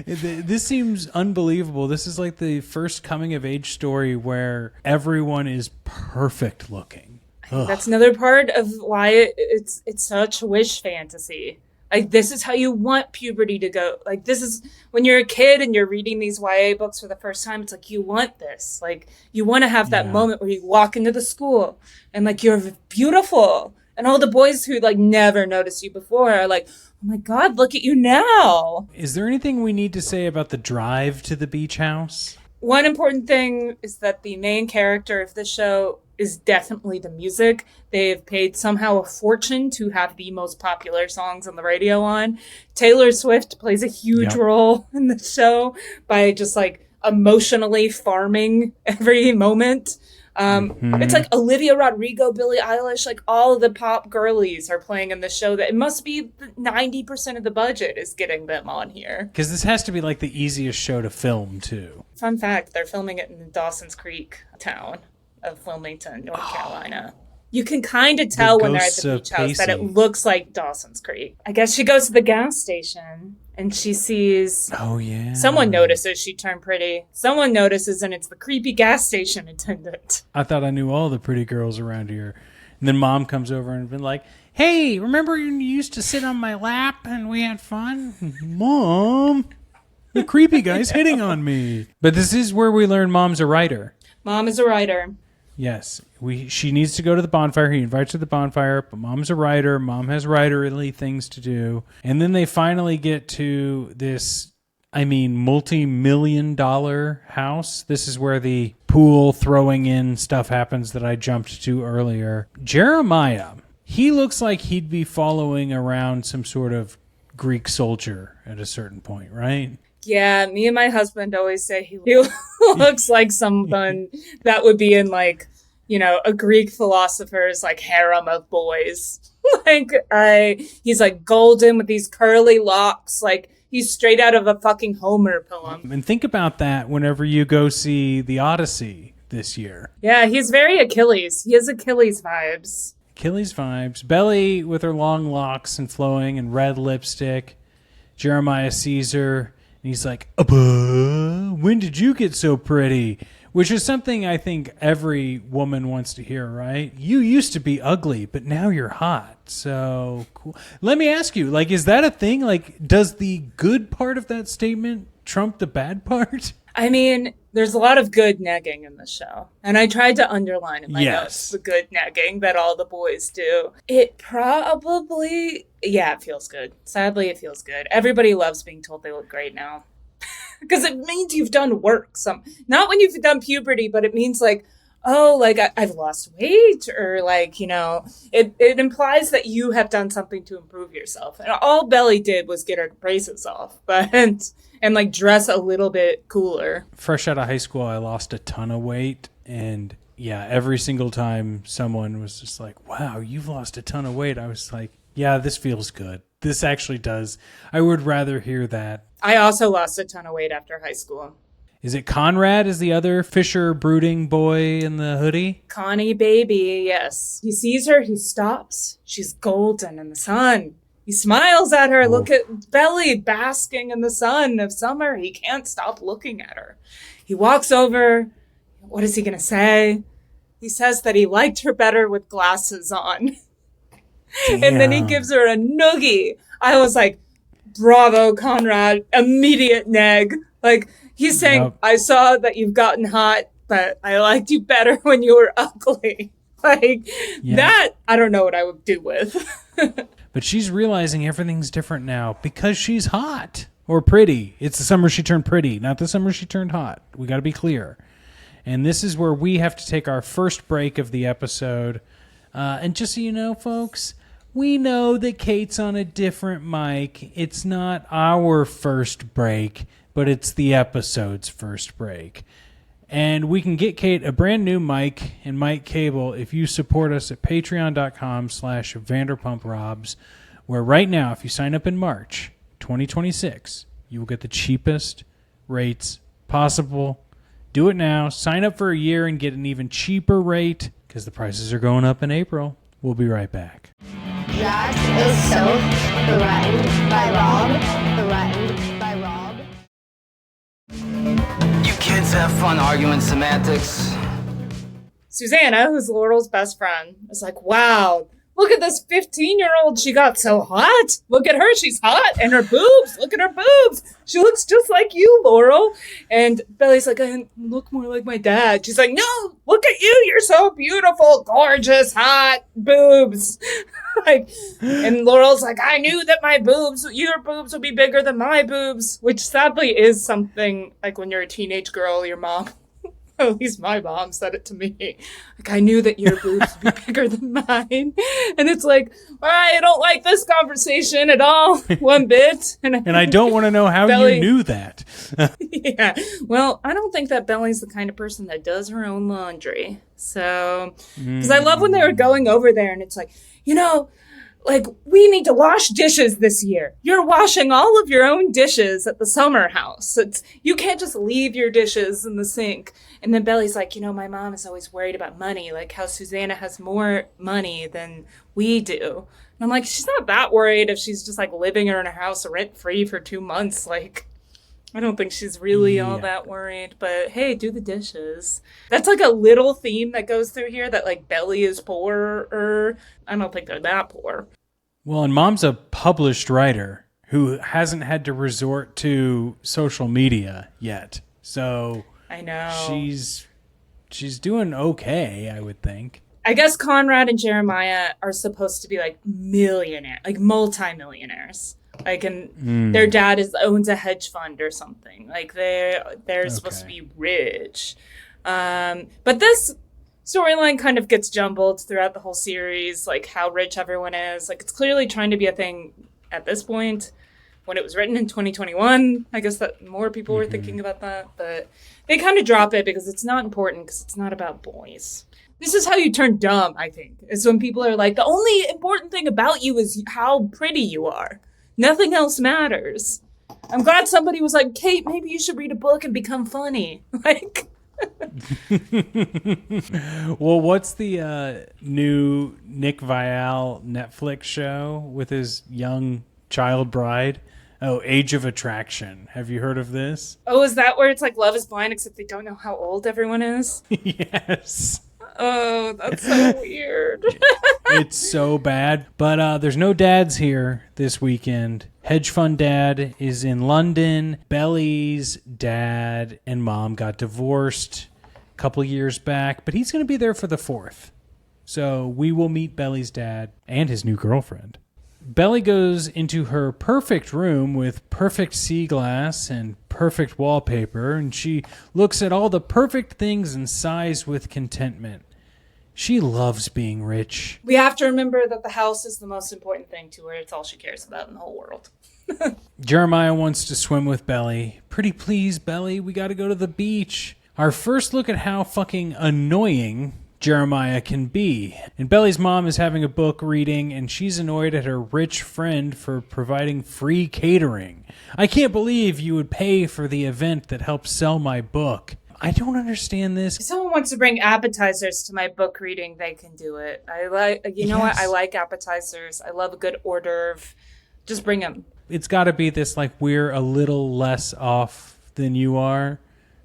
This seems unbelievable. This is like the first coming of age story where everyone is perfect looking. That's another part of why it's such a wish fantasy. Like, this is how you want puberty to go. Like, this is when you're a kid and you're reading these YA books for the first time. It's like, you want this. Like, you want to have that moment where you walk into the school and like, you're beautiful. And all the boys who like never noticed you before are like, oh my God, look at you now. Is there anything we need to say about the drive to the beach house? One important thing is that the main character of the show is definitely the music. They have paid somehow a fortune to have the most popular songs on the radio on. Taylor Swift plays a huge role in the show by just like emotionally farming every moment. It's like Olivia Rodrigo, Billie Eilish, like all of the pop girlies are playing in the show. That it must be 90% of the budget is getting them on here. Because this has to be like the easiest show to film too. Fun fact, they're filming it in Dawson's Creek town of Wilmington, North Carolina. You can kind of tell when they're at the beach house that it looks like Dawson's Creek. I guess she goes to the gas station and she sees... Oh, yeah. Someone notices she turned pretty. Someone notices, and it's the creepy gas station attendant. I thought I knew all the pretty girls around here. And then Mom comes over and been like, hey, remember you used to sit on my lap and we had fun? Mom, the creepy guy's hitting on me. But this is where we learn Mom's a writer. Mom is a writer. Yes, she needs to go to the bonfire. He invites her to the bonfire, but Mom's a writer. Mom has writerly things to do. And then they finally get to this, multi-million-dollar house. This is where the pool throwing in stuff happens that I jumped to earlier. Jeremiah, he looks like he'd be following around some sort of Greek soldier at a certain point, right? Yeah, me and my husband always say he looks like someone that would be in like, a Greek philosopher's like harem of boys. He's like golden with these curly locks. Like he's straight out of a fucking Homer poem. And think about that whenever you go see the Odyssey this year. Yeah, he's very Achilles. He has Achilles vibes. Achilles vibes. Belly with her long locks and flowing and red lipstick. Jeremiah sees her. And he's like, when did you get so pretty? Which is something I think every woman wants to hear, right? You used to be ugly, but now you're hot. So cool. Let me ask you, is that a thing? Does the good part of that statement trump the bad part? There's a lot of good negging in the show. And I tried to underline in my notes the good negging that all the boys do. It probably, it feels good. Sadly, it feels good. Everybody loves being told they look great now. Because it means you've done work. Not when you've done puberty, but it means I've lost weight, or it implies that you have done something to improve yourself. And all Belly did was get her braces off, and dress a little bit cooler. Fresh out of high school, I lost a ton of weight, and every single time someone was just like, wow, you've lost a ton of weight, I was like, yeah, this feels good. This actually does. I would rather hear that I also lost a ton of weight after high school. Is it Conrad is the other Fisher brooding boy in the hoodie? Connie baby, yes. He sees her, he stops. She's golden in the sun. He smiles at her. Look at Belly basking in the sun of summer. He can't stop looking at her. He walks over. What is he going to say? He says that he liked her better with glasses on. And then he gives her a noogie. I was like, bravo, Conrad. Immediate neg. Like, he's saying, I saw that you've gotten hot, but I liked you better when you were ugly. Like, that, I don't know what I would do with. But she's realizing everything's different now because she's hot or pretty. It's the summer she turned pretty, not the summer she turned hot. We got to be clear. And this is where we have to take our first break of the episode. And just so you know, folks, we know that Kate's on a different mic. It's not our first break, but it's the episode's first break. And we can get Kate a brand new mic and mic cable if you support us at patreon.com/VanderpumpRobs, where right now, if you sign up in March 2026, you will get the cheapest rates possible. Do it now. Sign up for a year and get an even cheaper rate because the prices are going up in April. We'll be right back. Jax is so threatened by Rob. Threatened by Rob. You kids have fun arguing semantics. Susanna, who's Laurel's best friend, is like, wow, look at this 15-year-old. She got so hot. Look at her. She's hot. And her boobs. Look at her boobs. She looks just like you, Laurel. And Belly's like, I look more like my dad. She's like, no, look at you. You're so beautiful, gorgeous, hot boobs. Like, and Laurel's like, I knew that your boobs would be bigger than my boobs, which sadly is something like when you're a teenage girl, your mom, at least my mom said it to me. Like, I knew that your boobs would be bigger than mine. And it's like, I don't like this conversation at all, one bit. And I don't want to know how you knew that. Yeah. Well, I don't think that Belly's the kind of person that does her own laundry. So, because I love when they were going over there and it's like, you know, like, we need to wash dishes this year. You're washing all of your own dishes at the summer house. You can't just leave your dishes in the sink. And then Belly's like, you know, my mom is always worried about money, like how Susanna has more money than we do. And I'm like, she's not that worried if she's just like living in her house rent-free for 2 months. Like, I don't think she's really all that worried, but hey, do the dishes. That's like a little theme that goes through here that like Belly is poorer. I don't think they're that poor. Well, and Mom's a published writer who hasn't had to resort to social media yet. So I know. She's doing okay, I would think. I guess Conrad and Jeremiah are supposed to be like multi-millionaires. Like, and their dad owns a hedge fund or something. Like, they're supposed to be rich. But this storyline kind of gets jumbled throughout the whole series, like how rich everyone is. Like, it's clearly trying to be a thing at this point. When it was written in 2021, I guess that more people were thinking about that. But they kind of drop it because it's not important because it's not about boys. This is how you turn dumb, I think. Is when people are like, the only important thing about you is how pretty you are. Nothing else matters. I'm glad somebody was like, Kate, maybe you should read a book and become funny. Like, well, what's the new Nick Viall Netflix show with his young child bride? Oh, Age of Attraction. Have you heard of this? Oh, is that where it's like Love is Blind, except they don't know how old everyone is? Yes. Oh, that's so weird. It's so bad. But there's no dads here this weekend. Hedge fund dad is in London. Belly's dad and mom got divorced a couple years back, but he's going to be there for the 4th. So we will meet Belly's dad and his new girlfriend. Belly goes into her perfect room with perfect sea glass and perfect wallpaper, and she looks at all the perfect things and sighs with contentment. She loves being rich. We have to remember that the house is the most important thing to her. It's all she cares about in the whole world. Jeremiah wants to swim with Belly. Pretty please, Belly, we got to go to the beach. Our first look at how fucking annoying Jeremiah can be. And Belly's mom is having a book reading, and she's annoyed at her rich friend for providing free catering. I can't believe you would pay for the event that helps sell my book. I don't understand this. If someone wants to bring appetizers to my book reading, they can do it. You know what? I like appetizers. I love a good hors d'oeuvre. Just bring them. It's got to be this, like, we're a little less off than you are.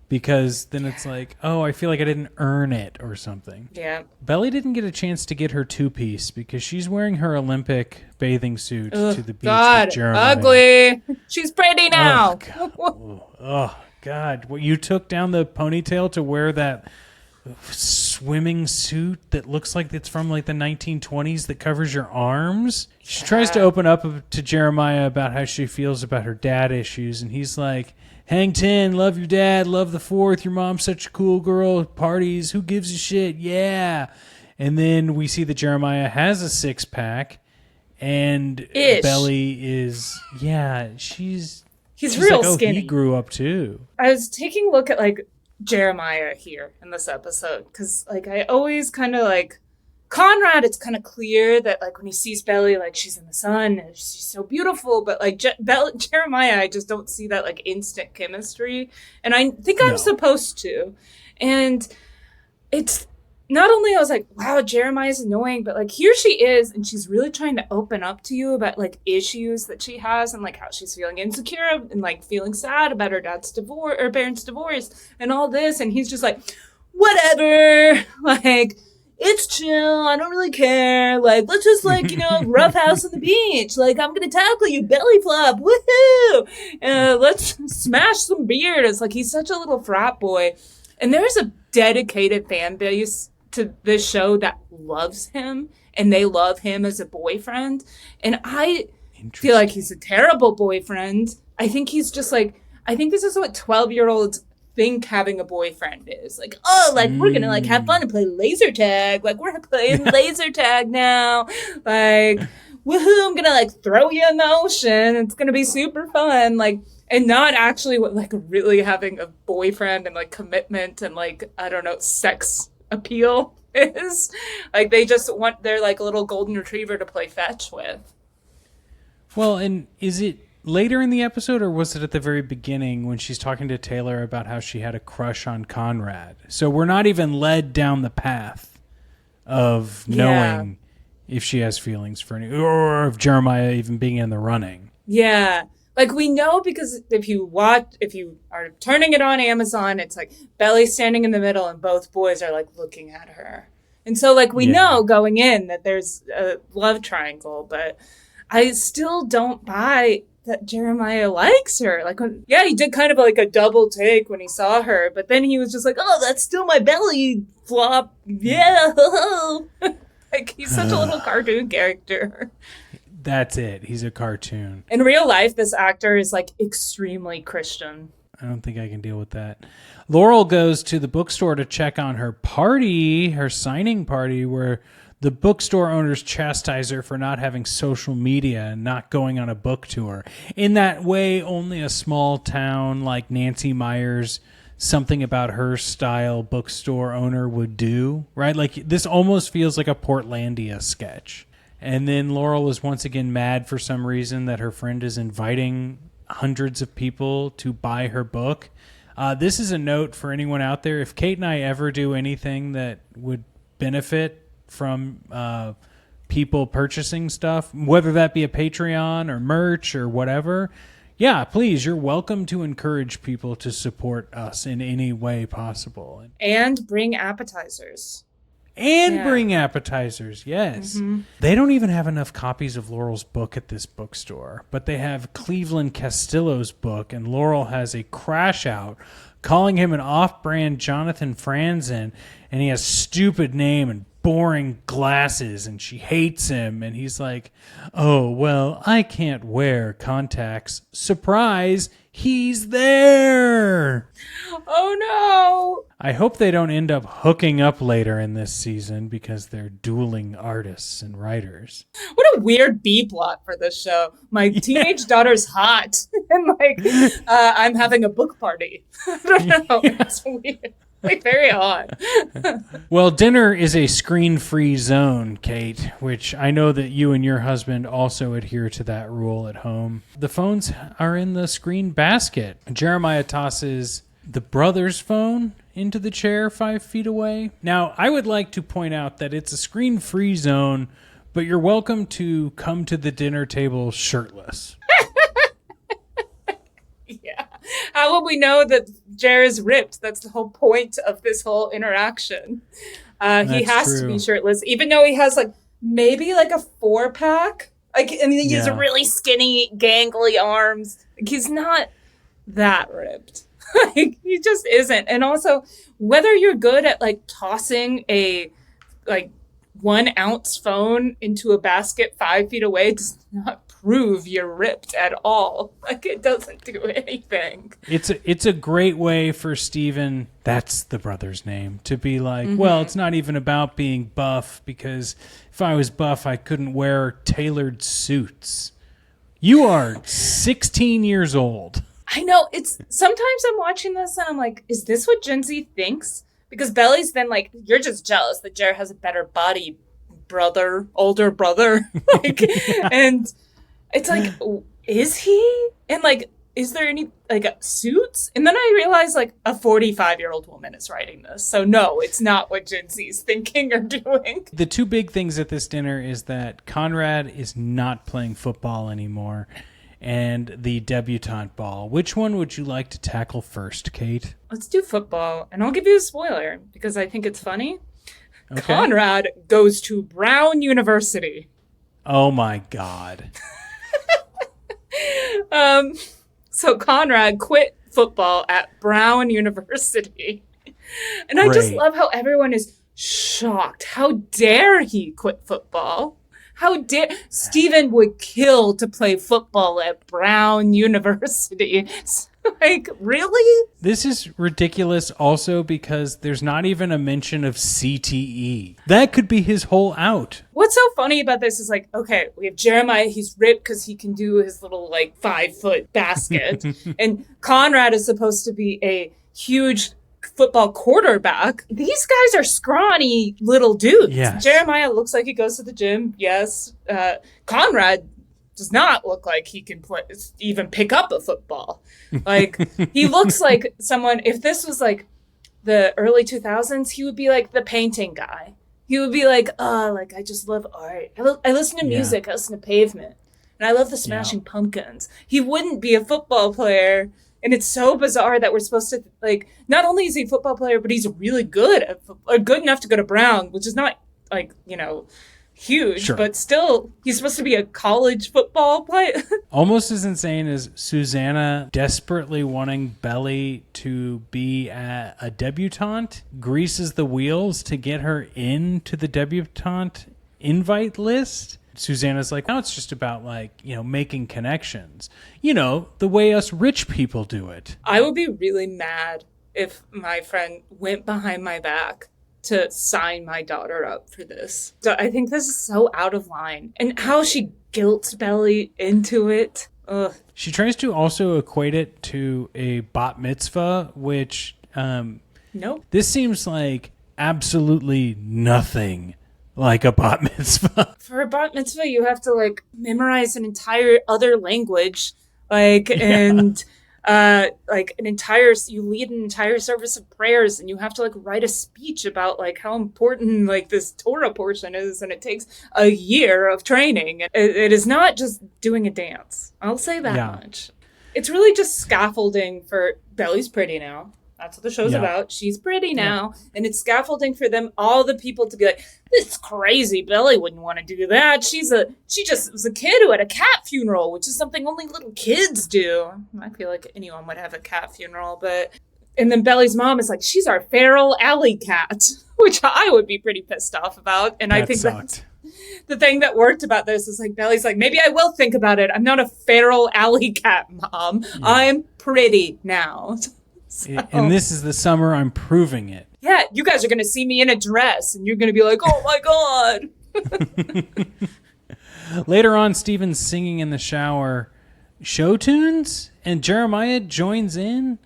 Because then it's like, oh, I feel like I didn't earn it or something. Yeah. Belly didn't get a chance to get her two-piece because she's wearing her Olympic bathing suit to the beach with Jeremiah. Ugly. She's pretty now. Oh, God. Well, you took down the ponytail to wear that swimming suit that looks like it's from like the 1920s that covers your arms. She tries to open up to Jeremiah about how she feels about her dad issues, and he's like, hang 10, love your dad, love the 4th, your mom's such a cool girl, parties, who gives a shit, yeah. And then we see that Jeremiah has a six-pack, and Belly is, he's real like, skinny. He grew up too. I was taking a look at like Jeremiah here in this episode because like I always kind of like Conrad, it's kind of clear that like when he sees Belly, like she's in the sun and she's so beautiful, but like Jeremiah, I just don't see that like instant chemistry, and I think I'm supposed to. And it's not only I was like, wow, Jeremiah's annoying, but like here she is and she's really trying to open up to you about like issues that she has and like how she's feeling insecure and like feeling sad about her dad's divorce or parents' divorce and all this, and he's just like, whatever, like, it's chill, I don't really care, like, let's just, like, you know, rough house on the beach, like, I'm gonna tackle you, belly flop, woohoo, let's smash some beer. It's like, he's such a little frat boy, and there's a dedicated fan base to this show that loves him, and they love him as a boyfriend, and I feel like he's a terrible boyfriend. I think he's just, like, I think this is what 12-year-olds think having a boyfriend is. Like, oh, like, we're gonna, like, have fun and play laser tag. Like, we're playing laser tag now. Like, woohoo, I'm gonna, like, throw you in the ocean. It's gonna be super fun. Like, and not actually what, like, really having a boyfriend and, like, commitment and, like, I don't know, sex appeal is. Like, they just want their, like, little golden retriever to play fetch with. Well, and is it later in the episode, or was it at the very beginning when she's talking to Taylor about how she had a crush on Conrad? So we're not even led down the path of knowing if she has feelings for any, or if Jeremiah even being in the running. Yeah. Like, we know because if you are turning it on Amazon, it's like Belly standing in the middle and both boys are like looking at her. And so like we know going in that there's a love triangle, but I still don't buy that Jeremiah likes her. Like, he did kind of like a double take when he saw her, but then he was just like, oh, that's still my belly flop. Yeah. Like, he's such a little cartoon character. That's it. He's a cartoon. In real life, this actor is like extremely Christian. I don't think I can deal with that. Laurel goes to the bookstore to check on her party, her signing party, where the bookstore owners chastise her for not having social media and not going on a book tour. In that way, only a small town like Nancy Meyer's something about her style bookstore owner would do, right? Like, this almost feels like a Portlandia sketch. And then Laurel is once again mad for some reason that her friend is inviting hundreds of people to buy her book. This is a note for anyone out there. If Kate and I ever do anything that would benefit from people purchasing stuff, whether that be a Patreon or merch or whatever, please, you're welcome to encourage people to support us in any way possible. And bring appetizers. Bring appetizers, yes. Mm-hmm. They don't even have enough copies of Laurel's book at this bookstore, but they have Cleveland Castillo's book, and Laurel has a crash out calling him an off-brand Jonathan Franzen, and he has stupid name and boring glasses, and she hates him, and he's like, oh, well, I can't wear contacts. Surprise, he's there. Oh, no. I hope they don't end up hooking up later in this season because they're dueling artists and writers. What a weird B-plot for this show. My teenage daughter's hot, and like, I'm having a book party. I don't know. It's weird. Like, very odd. Well, dinner is a screen-free zone, Kate, which I know that you and your husband also adhere to that rule at home. The phones are in the screen basket. Jeremiah tosses the brother's phone into the chair 5 feet away. Now, I would like to point out that it's a screen-free zone, but you're welcome to come to the dinner table shirtless. Yeah. How will we know that Jer is ripped? That's the whole point of this whole interaction. He has to be shirtless, even though he has like maybe like a 4-pack. Like, I mean, he has really skinny, gangly arms. Like, he's not that ripped. Like, he just isn't. And also, whether you're good at like tossing a like 1 ounce phone into a basket 5 feet away does not prove you're ripped at all. Like, it doesn't do anything. It's a great way for Steven, that's the brother's name, to be like, well, it's not even about being buff, because if I was buff, I couldn't wear tailored suits. You are 16 years old. I know. It's sometimes I'm watching this and I'm like, is this what Gen Z thinks? Because Belly's then like, you're just jealous that Jared has a better body, older brother. Like, and it's like, is he? And like, is there any like suits? And then I realized like a 45-year-old woman is writing this. So no, it's not what Gen Z is thinking or doing. The two big things at this dinner is that Conrad is not playing football anymore, and the debutante ball. Which one would you like to tackle first, Kate? Let's do football, and I'll give you a spoiler because I think it's funny. Okay. Conrad goes to Brown University. Oh my God. So Conrad quit football at Brown University. And I just love how everyone is shocked. How dare he quit football? How dare Steven would kill to play football at Brown University. Like, really? This is ridiculous also because there's not even a mention of CTE. That could be his whole out. What's so funny about this is like, okay, we have Jeremiah, he's ripped because he can do his little like 5-foot basket. And Conrad is supposed to be a huge football quarterback. These guys are scrawny little dudes. Yes. Jeremiah looks like he goes to the gym. Yes. Conrad does not look like he can even pick up a football. Like, he looks like someone, if this was like the early 2000s, he would be like the painting guy. He would be like, oh, like, I just love art. I listen to music. I listen to Pavement. And I love the Smashing Pumpkins. He wouldn't be a football player. And it's so bizarre that we're supposed to, like, not only is he a football player, but he's really good at good enough to go to Brown, which is not, like, you know, huge, but still, he's supposed to be a college football player. Almost as insane as Susanna desperately wanting Belly to be a debutante greases the wheels to get her into the debutante invite list. Susanna's like, no, it's just about like, you know, making connections. You know, the way us rich people do it. I would be really mad if my friend went behind my back to sign my daughter up for this. So I think this is so out of line. And how she guilts Belly into it. Ugh. She tries to also equate it to a bat mitzvah, which nope. This seems like absolutely nothing like a bat mitzvah. For a bat mitzvah, you have to like memorize an entire other language, like, and like you lead an entire service of prayers, and you have to like write a speech about like how important like this Torah portion is, and it takes a year of training. It is not just doing a dance. I'll say that much. It's really just scaffolding for Belly's pretty now. That's what the show's about. She's pretty now. And it's scaffolding for them, all the people to be like, this is crazy. Belly wouldn't want to do that. She just was a kid who had a cat funeral, which is something only little kids do. I feel like anyone would have a cat funeral, and then Belly's mom is like, she's our feral alley cat, which I would be pretty pissed off about. And I think that's the thing that worked about this is like, Belly's like, maybe I will think about it. I'm not a feral alley cat, Mom. Yeah. I'm pretty now. So. And this is the summer I'm proving it. Yeah, you guys are going to see me in a dress, and you're going to be like, oh, my God. Later on, Steven's singing in the shower show tunes, and Jeremiah joins in.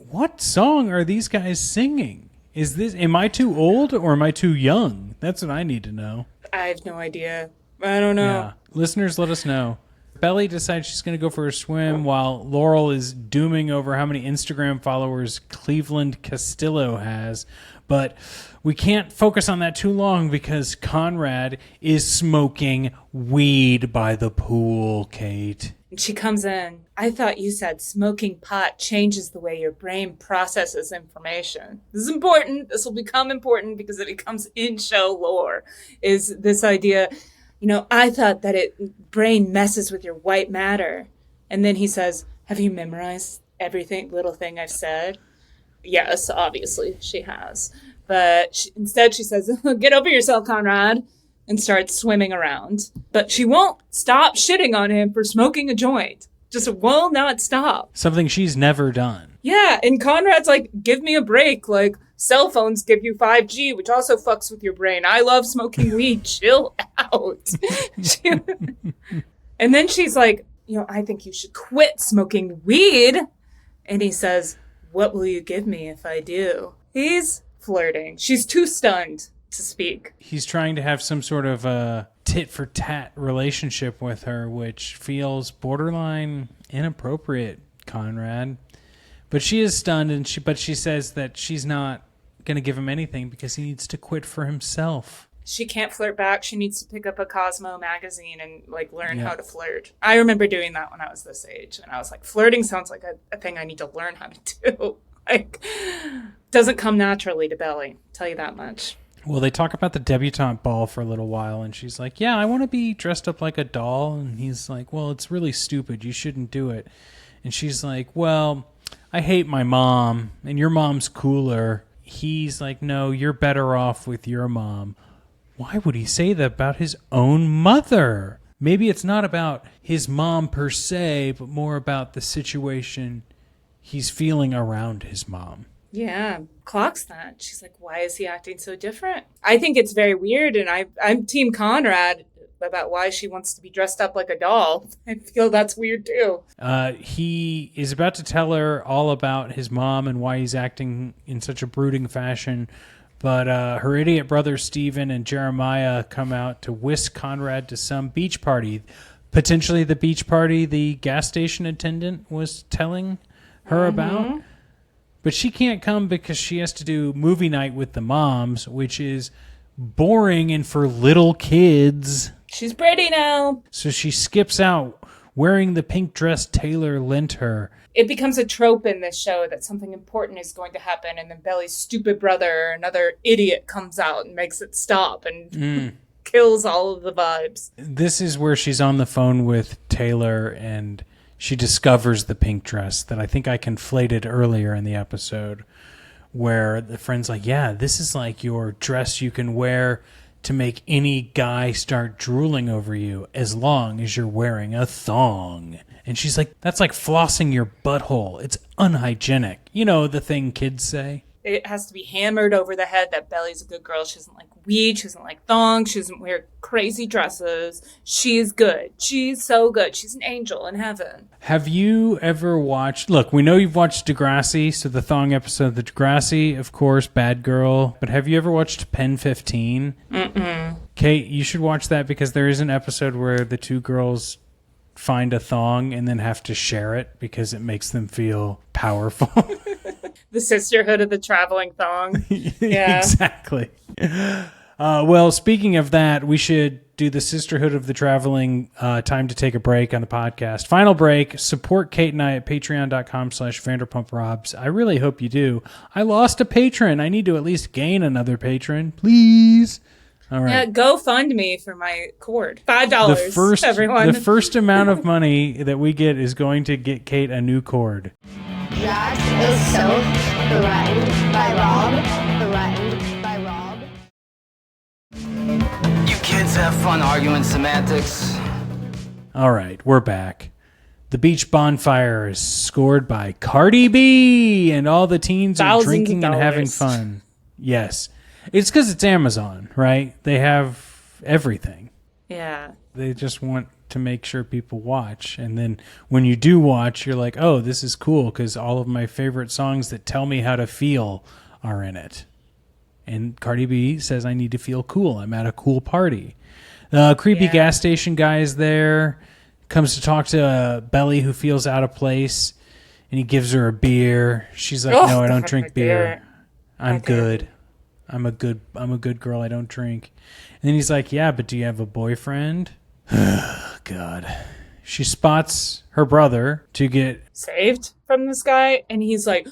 what song are these guys singing? Am I too old or am I too young? That's what I need to know. I have no idea. I don't know. Yeah. Listeners, let us know. Belly decides she's going to go for a swim while Laurel is dooming over how many Instagram followers Cleveland Castillo has. But we can't focus on that too long because Conrad is smoking weed by the pool, Kate. And she comes in. I thought you said smoking pot changes the way your brain processes information. This is important. This will become important because it becomes in-show lore. Is this idea... I thought that brain messes with your white matter. And then he says, have you memorized little thing I've said? Yes, obviously she has. But instead she says, get over yourself, Conrad, and starts swimming around. But she won't stop shitting on him for smoking a joint. Just will not stop. Something she's never done. Yeah, and Conrad's like, give me a break. Like, cell phones give you 5G, which also fucks with your brain. I love smoking weed. Chill out. And then she's like, I think you should quit smoking weed. And he says, what will you give me if I do? He's flirting. She's too stunned to speak. He's trying to have some sort of a tit-for-tat relationship with her, which feels borderline inappropriate, Conrad. But she is stunned, but she says that she's not going to give him anything because he needs to quit for himself. She can't flirt back. She needs to pick up a Cosmo magazine and learn how to flirt. I remember doing that when I was this age, and I was like, flirting sounds like a thing I need to learn how to do. Doesn't come naturally to Belly. Tell you that much. Well, they talk about the debutante ball for a little while, and she's like, yeah, I want to be dressed up like a doll. And he's like, well, it's really stupid. You shouldn't do it. And she's like, well, I hate my mom, and your mom's cooler. He's like, no, you're better off with your mom. Why would he say that about his own mother? Maybe it's not about his mom per se, but more about the situation he's feeling around his mom. Yeah, clocks that. She's like, why is he acting so different? I think it's very weird, and I'm Team Conrad about why she wants to be dressed up like a doll. I feel that's weird too. He is about to tell her all about his mom and why he's acting in such a brooding fashion, but her idiot brother Steven and Jeremiah come out to whisk Conrad to some beach party, potentially the beach party the gas station attendant was telling her about. But she can't come because she has to do movie night with the moms, which is boring and for little kids. She's pretty now. So she skips out wearing the pink dress Taylor lent her. It becomes a trope in this show that something important is going to happen, and then Belly's stupid brother, another idiot, comes out and makes it stop and kills all of the vibes. This is where she's on the phone with Taylor and she discovers the pink dress that I think I conflated earlier in the episode, where the friend's like, yeah, this is like your dress you can wear to make any guy start drooling over you as long as you're wearing a thong. And she's like, that's like flossing your butthole. It's unhygienic. You know, the thing kids say. It has to be hammered over the head that Belly's a good girl. She doesn't like weed. She doesn't like thongs. She doesn't wear crazy dresses. She's good. She's so good. She's an angel in heaven. Have you ever watched... Look, we know you've watched Degrassi, so the thong episode of the Degrassi, of course, Bad Girl. But have you ever watched Pen 15? Mm-mm. Kate, you should watch that because there is an episode where the two girls find a thong and then have to share it because it makes them feel powerful. The sisterhood of the traveling thong. Yeah. Exactly. Well, speaking of that, we should do the sisterhood of the traveling time to take a break on the podcast. Final break. Support Kate and I at patreon.com/VanderpumpRobs. I really hope you do. I lost a patron. I need to at least gain another patron. Please. All right. Yeah, GoFundMe for my cord. $5, everyone. The first amount of money that we get is going to get Kate a new cord. Jax is so threatened by Rob. Threatened by Rob. You kids have fun arguing semantics. All right, we're back. The beach bonfire is scored by Cardi B, and all the teens are drinking and having fun. Yes. It's because it's Amazon, right? They have everything. Yeah. They just want to make sure people watch. And then when you do watch, you're like, oh, this is cool because all of my favorite songs that tell me how to feel are in it. And Cardi B says I need to feel cool. I'm at a cool party. The creepy gas station guy is there, comes to talk to Belly, who feels out of place, and he gives her a beer. She's like, no, I don't drink beer. I'm good. I'm a good girl. I don't drink. And then he's like, yeah, but do you have a boyfriend? God. She spots her brother to get saved from this guy, and he's like,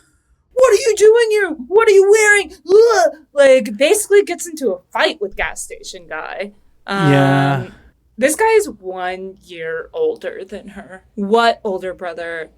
what are you doing here? What are you wearing? Ugh! Like, basically gets into a fight with gas station guy. Yeah. This guy is 1 year older than her. What older brother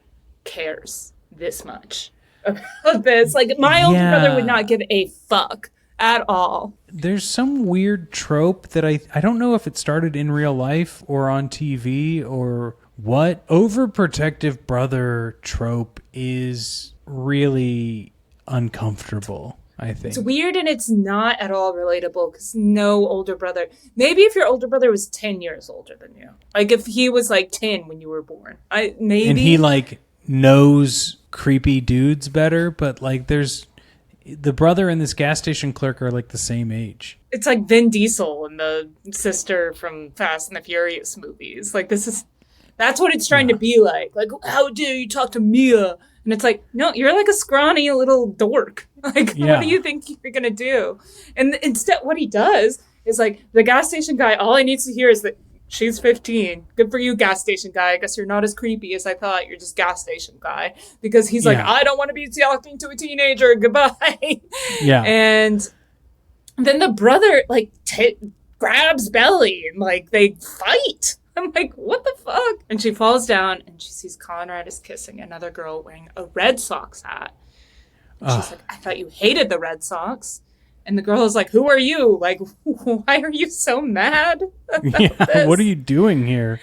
cares this much about this? Like, my older brother would not give a fuck at all. There's some weird trope that I don't know if it started in real life or on TV or what. Overprotective brother trope is really uncomfortable, I think. It's weird, and it's not at all relatable because no older brother. Maybe if your older brother was 10 years older than you, like if he was like 10 when you were born, maybe. And he like knows creepy dudes better, but like there's the brother and this gas station clerk are like the same age. It's like Vin Diesel and the sister from Fast and the Furious movies. Like that's what it's trying to be like. Like, how dare you talk to Mia? And it's like, no, you're like a scrawny little dork. Like, what do you think you're going to do? And instead, what he does is like, the gas station guy, all he needs to hear is that she's 15. Good for you, gas station guy. I guess you're not as creepy as I thought. You're just gas station guy. Because he's like, I don't want to be talking to a teenager. Goodbye. Yeah. And then the brother, like, grabs Belly and, like, they fight. I'm like, what the fuck? And she falls down and she sees Conrad is kissing another girl wearing a Red Sox hat. And she's like, I thought you hated the Red Sox. And the girl is like, who are you? Like, why are you so mad about this? What are you doing here?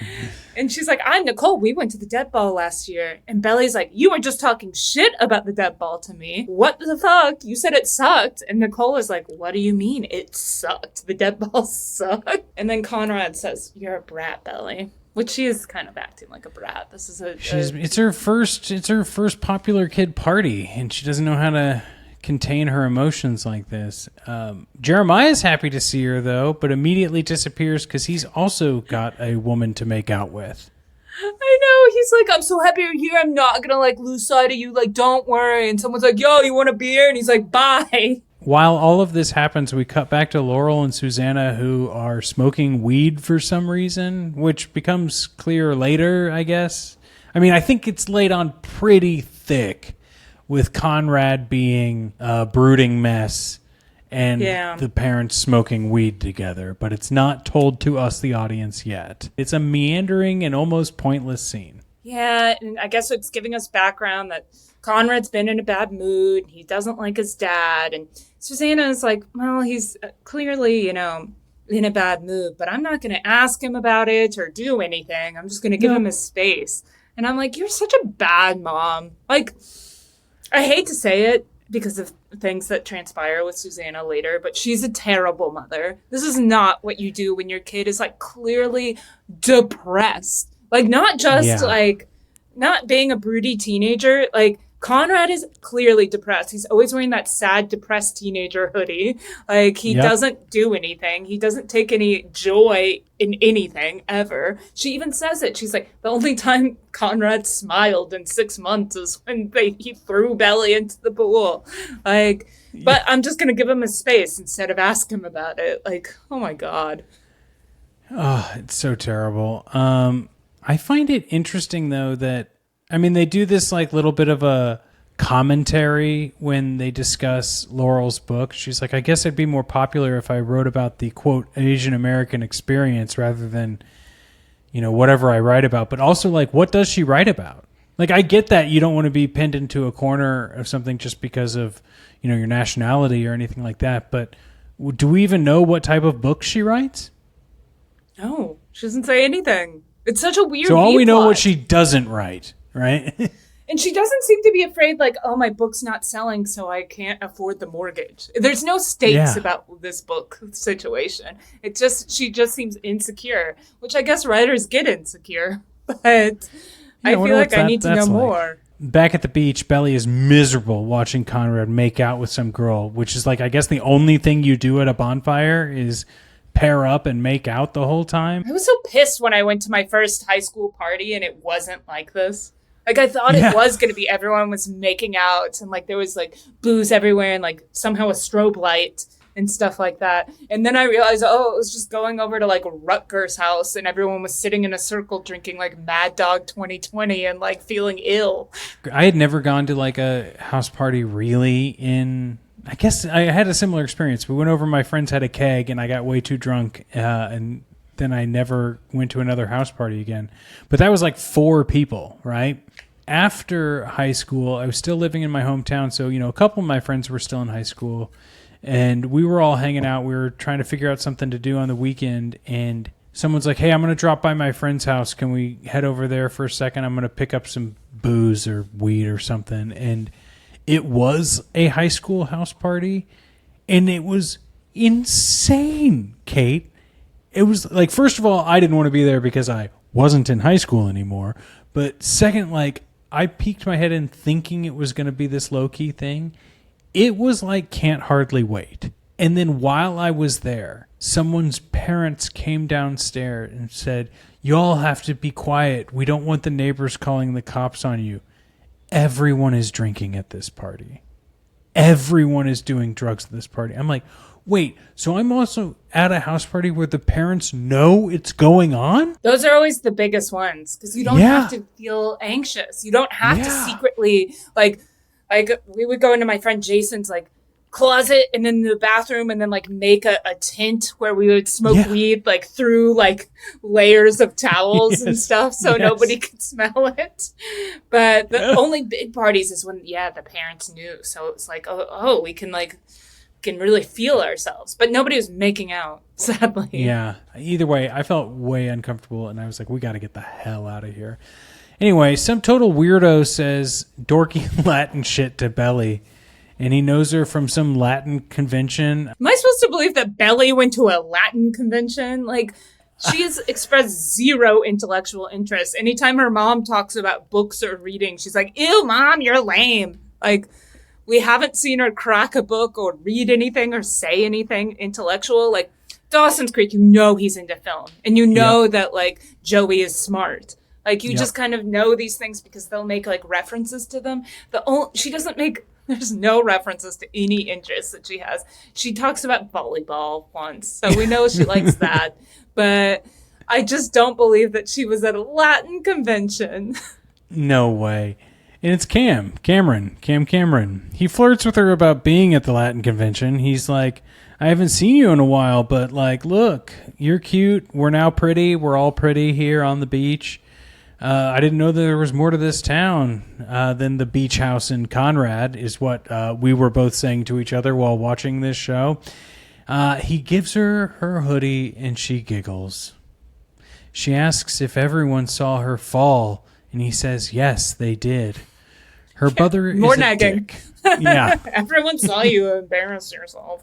And she's like, I'm Nicole. We went to the dead ball last year. And Belly's like, you were just talking shit about the dead ball to me. What the fuck? You said it sucked. And Nicole is like, what do you mean it sucked? The dead ball sucked? And then Conrad says, you're a brat, Belly. Which she is kind of acting like a brat. This is it's her first popular kid party, and she doesn't know how to contain her emotions like this. Jeremiah's happy to see her though, but immediately disappears because he's also got a woman to make out with. I know. He's like, I'm so happy you're here. I'm not gonna like lose sight of you. Like, don't worry. And someone's like, yo, you want a beer? And he's like, bye. While all of this happens, we cut back to Laurel and Susanna, who are smoking weed for some reason, which becomes clear later, I guess. I mean, I think it's laid on pretty thick with Conrad being a brooding mess and the parents smoking weed together, but it's not told to us, the audience, yet. It's a meandering and almost pointless scene. Yeah, and I guess it's giving us background that Conrad's been in a bad mood. He doesn't like his dad. And Susanna is like, well, he's clearly, in a bad mood, but I'm not going to ask him about it or do anything. I'm just going to give him his space. And I'm like, you're such a bad mom. Like, I hate to say it because of things that transpire with Susanna later, but she's a terrible mother. This is not what you do when your kid is like clearly depressed. Like, not just like not being a broody teenager. Like, Conrad is clearly depressed. He's always wearing that sad, depressed teenager hoodie. Like, he doesn't do anything. He doesn't take any joy in anything, ever. She even says it. She's like, the only time Conrad smiled in 6 months is when he threw Belly into the pool. Like, but I'm just going to give him a space instead of ask him about it. Like, oh my God. Oh, it's so terrible. I find it interesting, though, that I mean, they do this like little bit of a commentary when they discuss Laurel's book. She's like, I guess it'd be more popular if I wrote about the, quote, Asian American experience rather than, whatever I write about. But also, like, what does she write about? Like, I get that you don't want to be pinned into a corner of something just because of, your nationality or anything like that. But do we even know what type of book she writes? No, she doesn't say anything. It's such a weird So all we know plot. what she doesn't write, right? And she doesn't seem to be afraid, like, oh, my book's not selling, so I can't afford the mortgage. There's no stakes about this book situation. She just seems insecure, which I guess writers get insecure. But I feel like I need to know more. Back at the beach, Belly is miserable watching Conrad make out with some girl, which is like, I guess the only thing you do at a bonfire is pair up and make out the whole time. I was so pissed when I went to my first high school party and it wasn't like this. Like, I thought it was going to be everyone was making out and, like, there was, like, booze everywhere and, like, somehow a strobe light and stuff like that. And then I realized, it was just going over to, like, Rutger's house and everyone was sitting in a circle drinking, like, Mad Dog 2020 and, like, feeling ill. I had never gone to, like, a house party really I guess I had a similar experience. We went over, my friends had a keg and I got way too drunk and then I never went to another house party again. But that was like 4 people, right? After high school, I was still living in my hometown. So, a couple of my friends were still in high school. And we were all hanging out. We were trying to figure out something to do on the weekend. And someone's like, hey, I'm going to drop by my friend's house. Can we head over there for a second? I'm going to pick up some booze or weed or something. And it was a high school house party. And it was insane, Kate. It was like, first of all, I didn't want to be there because I wasn't in high school anymore. But second, like, I peeked my head in thinking it was going to be this low-key thing. It was like Can't Hardly Wait. And then while I was there, someone's parents came downstairs and said, you all have to be quiet. We don't want the neighbors calling the cops on you. Everyone is drinking at this party. Everyone is doing drugs at this party. I'm like, wait, so I'm also at a house party where the parents know it's going on? Those are always the biggest ones because you don't have to feel anxious. You don't have to secretly, like we would go into my friend Jason's, like, closet and in the bathroom and then, like, make a tent where we would smoke weed, like, through, like, layers of towels and stuff so nobody could smell it. But the only big parties is when, the parents knew. So it's like, we can, like, can really feel ourselves, but nobody was making out, sadly. Yeah. Either way, I felt way uncomfortable, and I was like, we got to get the hell out of here. Anyway, some total weirdo says dorky Latin shit to Belly, and he knows her from some Latin convention. Am I supposed to believe that Belly went to a Latin convention? Like, she has expressed zero intellectual interest. Anytime her mom talks about books or reading, she's like, ew, Mom, you're lame. Like, we haven't seen her crack a book or read anything or say anything intellectual. Like, Dawson's Creek, he's into film. And that, like, Joey is smart. Like, you just kind of know these things because they'll make, like, references to them. She doesn't make... There's no references to any interests that she has. She talks about volleyball once, so we know she likes that. But I just don't believe that she was at a Latin convention. No way. And it's Cameron. He flirts with her about being at the Latin convention. He's like, I haven't seen you in a while, but, like, look, you're cute. We're now pretty. We're all pretty here on the beach. I didn't know there was more to this town than the beach house in Conrad, is what we were both saying to each other while watching this show. He gives her hoodie, and she giggles. She asks if everyone saw her fall, and he says, yes, they did. Her brother is more a nagging. dick. Yeah. Everyone saw you embarrass yourself.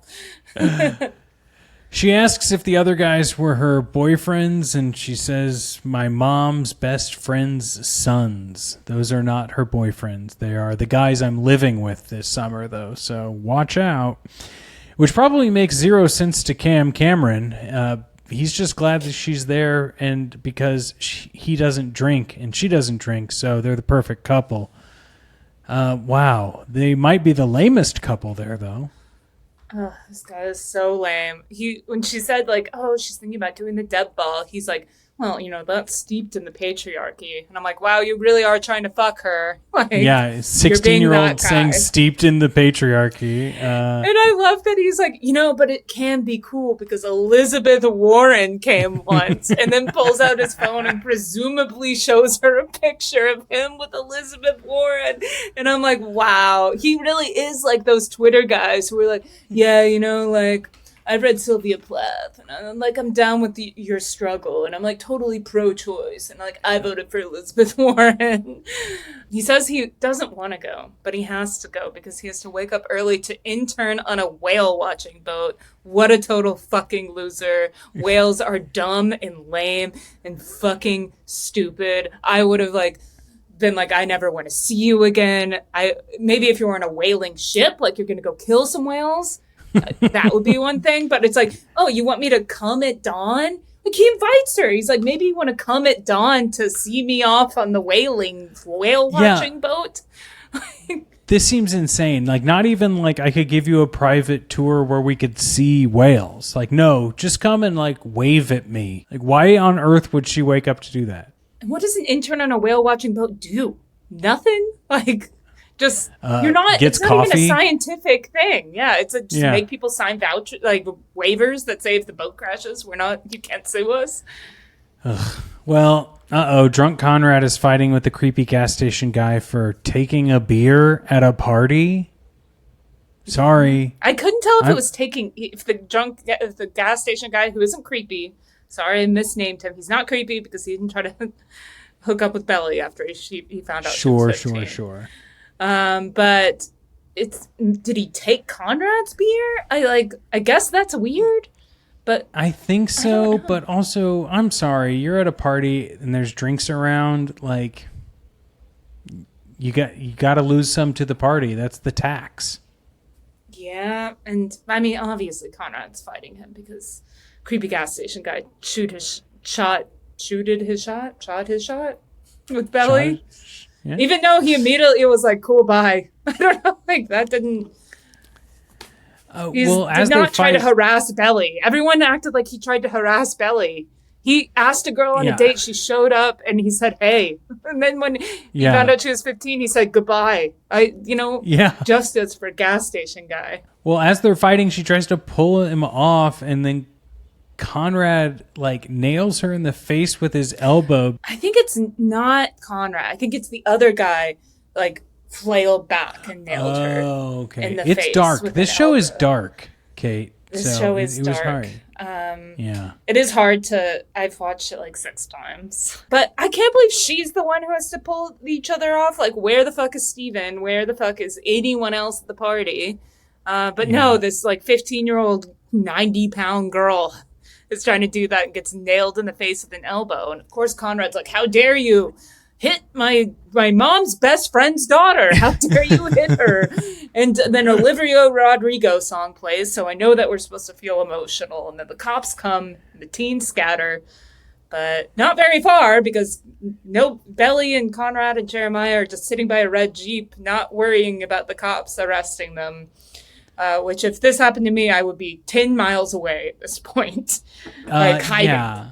She asks if the other guys were her boyfriends, and she says, my mom's best friend's sons. Those are not her boyfriends. They are the guys I'm living with this summer, though, so watch out. Which probably makes zero sense to Cameron. He's just glad that she's there, and because he doesn't drink and she doesn't drink, so they're the perfect couple. Wow. They might be the lamest couple there, though. Oh, this guy is so lame. When she said, like, she's thinking about doing the dead ball, he's like, well, that's steeped in the patriarchy. And I'm like, wow, you really are trying to fuck her. Like, yeah, 16-year-old saying steeped in the patriarchy. And I love that he's like, but it can be cool because Elizabeth Warren came once and then pulls out his phone and presumably shows her a picture of him with Elizabeth Warren. And I'm like, wow, he really is like those Twitter guys who are like, yeah, like, I read Sylvia Plath, and I'm like, I'm down with your struggle, and I'm like totally pro-choice, and like I voted for Elizabeth Warren. He says he doesn't want to go, but he has to go because he has to wake up early to intern on a whale watching boat. What a total fucking loser. Whales are dumb and lame and fucking stupid. I would have like been like, I never want to see you again. Maybe if you were on a whaling ship, like you're gonna go kill some whales, that would be one thing. But it's like, oh, you want me to come at dawn? Like he invites her. He's like, maybe you want to come at dawn to see me off on the whale watching boat. This seems insane. Like, not even like I could give you a private tour where we could see whales. Like, no, just come and like wave at me. Like, why on earth would she wake up to do that? And what does an intern on a whale watching boat do? Nothing? Like, just, you're not, gets it's not coffee. even a scientific thing. Yeah, it's just make people sign waivers that say if the boat crashes, you can't sue us. Well, drunk Conrad is fighting with the creepy gas station guy for taking a beer at a party. Sorry. I couldn't tell if if the gas station guy who isn't creepy, sorry, I misnamed him. He's not creepy because he didn't try to hook up with Belly after he found out. Sure. But did he take Conrad's beer? I guess that's weird. But I think so, but also, I'm sorry, you're at a party and there's drinks around. Like, you got to lose some to the party. That's the tax. Yeah, and I mean, obviously Conrad's fighting him because creepy gas station guy shot his shot with Belly. Yeah. Even though he immediately was like, cool, bye. I don't know, like that didn't... He did not try to harass Belly. Everyone acted like he tried to harass Belly. He asked a girl on a date. She showed up and he said, hey. And then when he found out she was 15, he said, goodbye. Justice for gas station guy. Well, as they're fighting, she tries to pull him off and then Conrad like nails her in the face with his elbow. I think it's not Conrad. I think it's the other guy like flailed back and nailed her. Oh, okay. In the It's face dark. with This an show elbow. is dark, Kate. This so show is it dark. was hard. Yeah. It is hard to... I've watched it like 6 times. But I can't believe she's the one who has to pull each other off. Like, where the fuck is Steven? Where the fuck is anyone else at the party? No, this like 15-year-old 90-pound girl is trying to do that and gets nailed in the face with an elbow. And of course Conrad's like, how dare you hit my mom's best friend's daughter? How dare you hit her? And then Olivia Rodrigo song plays, so I know that we're supposed to feel emotional. And then the cops come, and the teens scatter, but not very far because Belly and Conrad and Jeremiah are just sitting by a red Jeep, not worrying about the cops arresting them. Which, if this happened to me, I would be 10 miles away at this point, hiding. Yeah.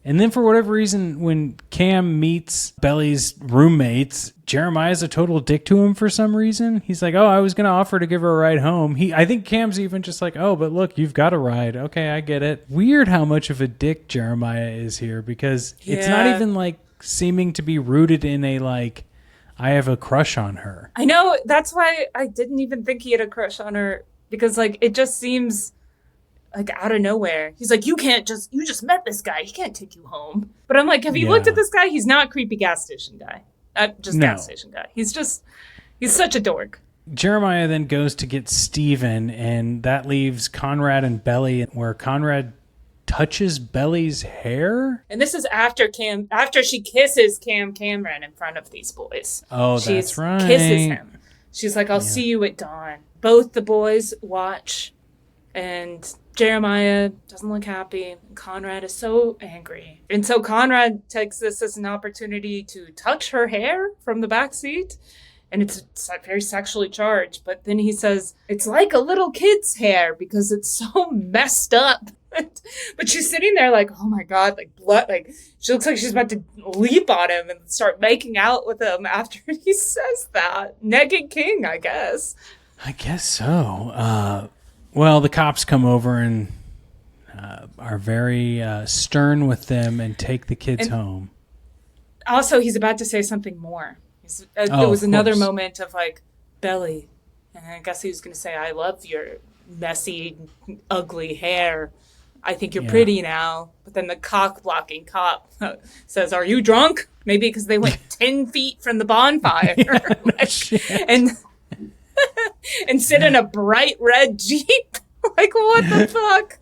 And then for whatever reason, when Cam meets Belly's roommates, Jeremiah's a total dick to him for some reason. He's like, oh, I was going to offer to give her a ride home. I think Cam's even just like, oh, but look, you've got a ride. Okay, I get it. Weird how much of a dick Jeremiah is here because it's not even like seeming to be rooted in a like, I have a crush on her. I know. That's why I didn't even think he had a crush on her because like it just seems... like out of nowhere. He's like, you just met this guy. He can't take you home. But I'm like, have you looked at this guy? He's not a creepy gas station guy. Gas station guy. He's such a dork. Jeremiah then goes to get Steven, and that leaves Conrad and Belly, where Conrad touches Belly's hair. And this is after she kisses Cameron in front of these boys. Oh, that's right. Kisses him. She's like, I'll see you at dawn. Both the boys watch, and Jeremiah doesn't look happy. Conrad is so angry. And so Conrad takes this as an opportunity to touch her hair from the back seat. And it's very sexually charged. But then he says, it's like a little kid's hair because it's so messed up. But she's sitting there like, oh my God, like blood. Like she looks like she's about to leap on him and start making out with him after he says that. Naked king, I guess. I guess so. Well, the cops come over and are very stern with them and take the kids home. Also, he's about to say something more. It was another moment of like, Belly. And I guess he was going to say, I love your messy, ugly hair. I think you're Yeah. pretty now. But then the cock-blocking cop says, are you drunk? Maybe because they went 10 feet from the bonfire. and and sit in a bright red Jeep. Like, what the fuck?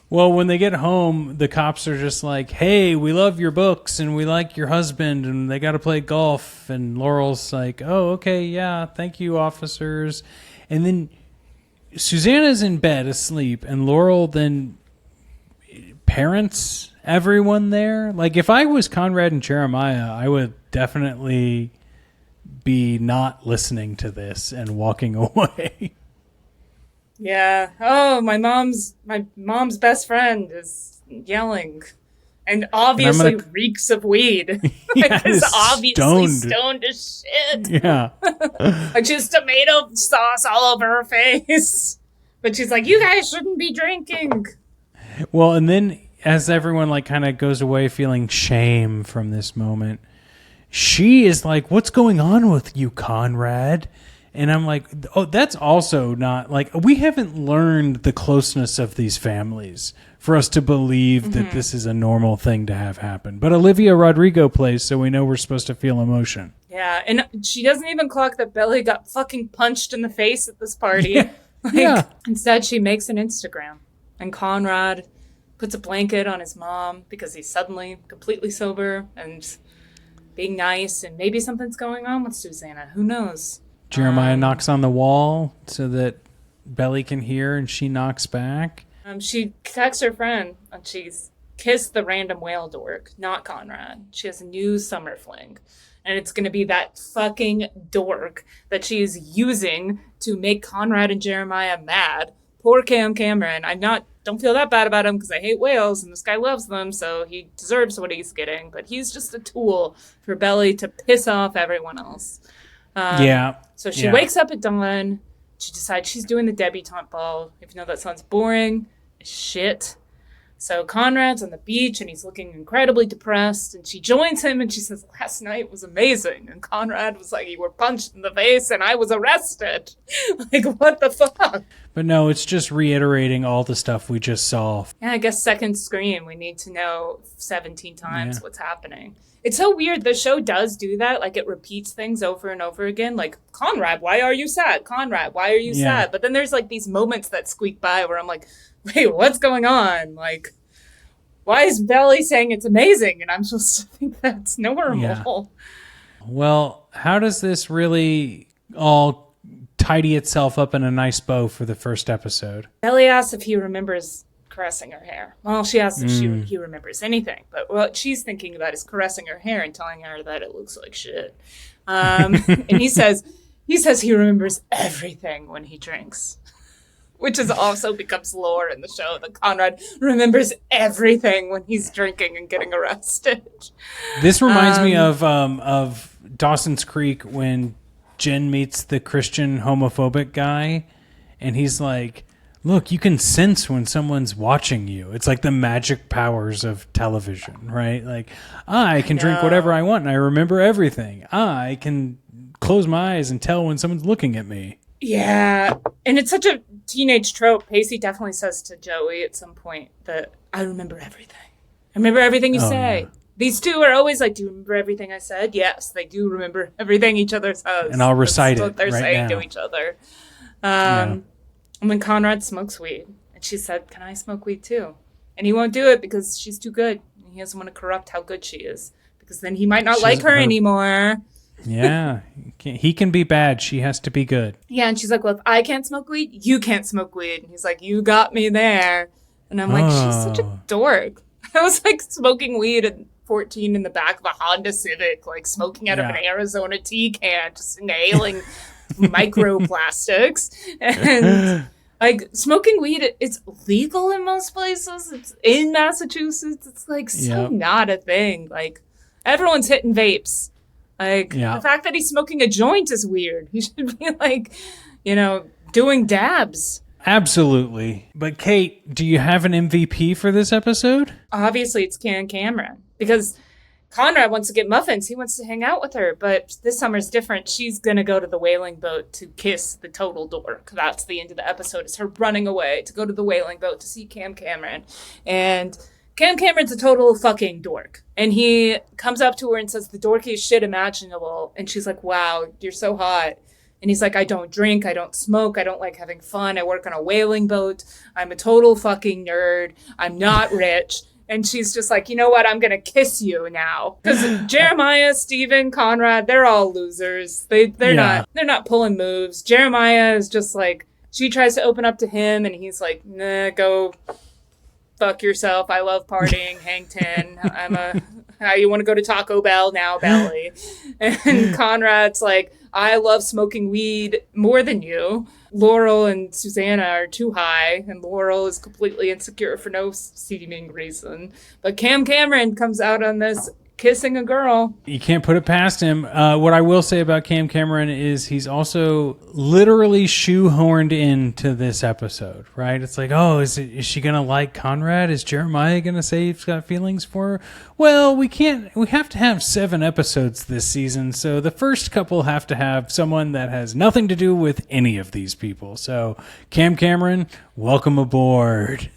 Well, when they get home, the cops are just like, hey, we love your books and we like your husband and they got to play golf. And Laurel's like, oh, okay, yeah, thank you, officers. And then Susanna's in bed asleep and Laurel then parents everyone there. Like, if I was Conrad and Jeremiah, I would definitely be not listening to this and walking away. Yeah. Oh, my mom's best friend is yelling, and obviously reeks of weed. Yeah, is is obviously stoned as shit. Yeah. Like, she's tomato sauce all over her face, but she's like, "You guys shouldn't be drinking." Well, and then as everyone like kind of goes away feeling shame from this moment, she is like, "What's going on with you, Conrad?" And I'm like, oh, that's also not like, we haven't learned the closeness of these families for us to believe that this is a normal thing to have happen. But Olivia Rodrigo plays, so we know we're supposed to feel emotion. Yeah, and she doesn't even clock that Belly got fucking punched in the face at this party. Yeah. Like, Yeah. Instead, she makes an Instagram, and Conrad puts a blanket on his mom because he's suddenly completely sober and being nice, and maybe something's going on with Susanna. Who knows? Jeremiah knocks on the wall so that Belly can hear, and she knocks back. She texts her friend, and she's kissed the random whale dork, not Conrad. She has a new summer fling, and it's going to be that fucking dork that she is using to make Conrad and Jeremiah mad. Poor Cam Cameron. Don't feel that bad about him because I hate whales, and this guy loves them, so he deserves what he's getting. But he's just a tool for Belly to piss off everyone else. So she wakes up at dawn. She decides she's doing the debutante ball, even though that sounds boring as shit. So Conrad's on the beach, and he's looking incredibly depressed. And she joins him, and she says, last night was amazing. And Conrad was like, you were punched in the face, and I was arrested. Like, what the fuck? But no, it's just reiterating all the stuff we just saw. Yeah, I guess second screen, we need to know 17 times what's happening. It's so weird. The show does do that. Like, it repeats things over and over again. Like, Conrad, why are you sad? Conrad, why are you sad? But then there's, like, these moments that squeak by where I'm like, wait, what's going on? Like, why is Belly saying it's amazing? And I'm supposed to think that's normal. Yeah. Well, how does this really all tidy itself up in a nice bow for the first episode? Belly asks if he remembers caressing her hair. Well, she asks if he remembers anything, but what she's thinking about is caressing her hair and telling her that it looks like shit. And he says he remembers everything when he drinks, which is also becomes lore in the show that Conrad remembers everything when he's drinking and getting arrested. This reminds me of Dawson's Creek when Jen meets the Christian homophobic guy, and he's like, look, you can sense when someone's watching you. It's like the magic powers of television, right? Like, I can drink whatever I want and I remember everything. I can close my eyes and tell when someone's looking at me. Yeah. And it's such a teenage trope. Pacey definitely says to Joey at some point that I remember everything. I remember everything you say. Yeah. These two are always like, do you remember everything I said? Yes, they do remember everything each other says. And I'll recite That's what they're saying to each other. And when Conrad smokes weed, and she said, can I smoke weed too? And he won't do it because she's too good. He doesn't want to corrupt how good she is, because then he might not like her anymore. Yeah, he can be bad. She has to be good. Yeah, and she's like, well, if I can't smoke weed, you can't smoke weed. And he's like, you got me there. And I'm like, she's such a dork. I was like smoking weed at 14 in the back of a Honda Civic, like smoking out of an Arizona tea can, just inhaling microplastics. And like smoking weed, it's legal in most places. It's in Massachusetts. It's like so not a thing. Like everyone's hitting vapes. Like the fact that he's smoking a joint is weird. He should be like, doing dabs. Absolutely. But Kate, do you have an MVP for this episode? Obviously, it's Cam Cameron, because Conrad wants to get muffins. He wants to hang out with her, but this summer's different. She's going to go to the whaling boat to kiss the total dork. That's the end of the episode. It's her running away to go to the whaling boat to see Cam Cameron. And Cam Cameron's a total fucking dork. And he comes up to her and says the dorkiest shit imaginable. And she's like, wow, you're so hot. And he's like, I don't drink, I don't smoke, I don't like having fun, I work on a whaling boat, I'm a total fucking nerd, I'm not rich. And she's just like, you know what? I'm going to kiss you now. Because Jeremiah, Steven, Conrad, they're all losers. They're not pulling moves. Jeremiah is just like, she tries to open up to him and he's like, nah, go fuck yourself. I love partying. Hang 10. You want to go to Taco Bell now, Belly. And Conrad's like, I love smoking weed more than you. Laurel and Susanna are too high, and Laurel is completely insecure for no seeming reason. But Cam Cameron comes out on this kissing a girl. You can't put it past him. What I will say about Cam Cameron is he's also literally shoehorned into this episode, right? It's like, oh, is she going to like Conrad? Is Jeremiah going to say he's got feelings for her? Well, we have to have 7 episodes this season, so the first couple have to have someone that has nothing to do with any of these people. So, Cam Cameron, welcome aboard.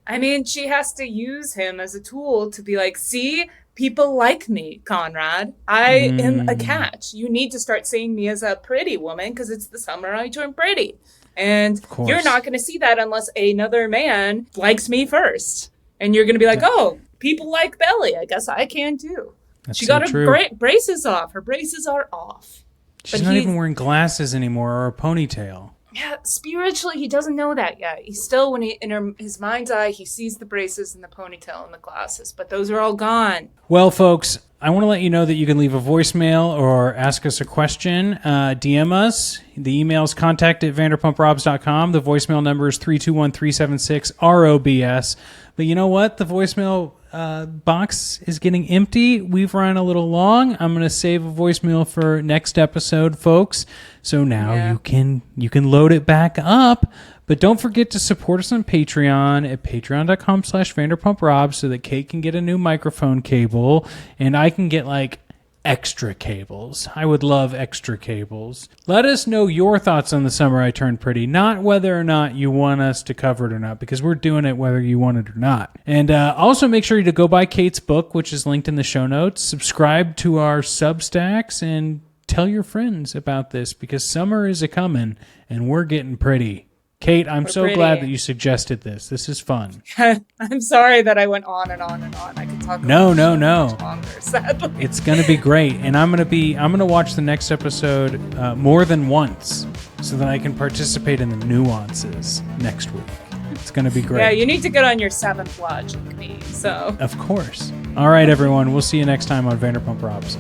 I mean, she has to use him as a tool to be like, see, people like me, Conrad. I am a catch. You need to start seeing me as a pretty woman because it's the summer I turn pretty. And you're not going to see that unless another man likes me first. And you're going to be like, oh, people like Belly. I guess I can too. That's she so got true. her braces off. Her braces are off. She's not even wearing glasses anymore or a ponytail. Yeah, spiritually, he doesn't know that yet. He's still, his mind's eye, he sees the braces and the ponytail and the glasses, but those are all gone. Well, folks, I want to let you know that you can leave a voicemail or ask us a question. DM us. The email is contact@vanderpumprobs.com. The voicemail number is 321-376-ROBS. But you know what? The voicemail box is getting empty. We've run a little long. I'm going to save a voicemail for next episode, folks. So now you can load it back up. But don't forget to support us on Patreon at patreon.com/VanderpumpRob so that Kate can get a new microphone cable and I can get like extra cables. I would love extra cables. Let us know your thoughts on The Summer I Turned Pretty, not whether or not you want us to cover it or not, because we're doing it whether you want it or not. And also make sure to go buy Kate's book, which is linked in the show notes. Subscribe to our Substacks and tell your friends about this because summer is a-coming and we're getting pretty. Kate, I'm so glad that you suggested this. This is fun. I'm sorry that I went on and on and on. I could talk No. much longer, sadly. It's going to be great. And I'm going to watch the next episode more than once so that I can participate in the nuances next week. It's going to be great. Yeah, you need to get on your 7th watch with me, so. Of course. All right, everyone. We'll see you next time on Vanderpump Robs.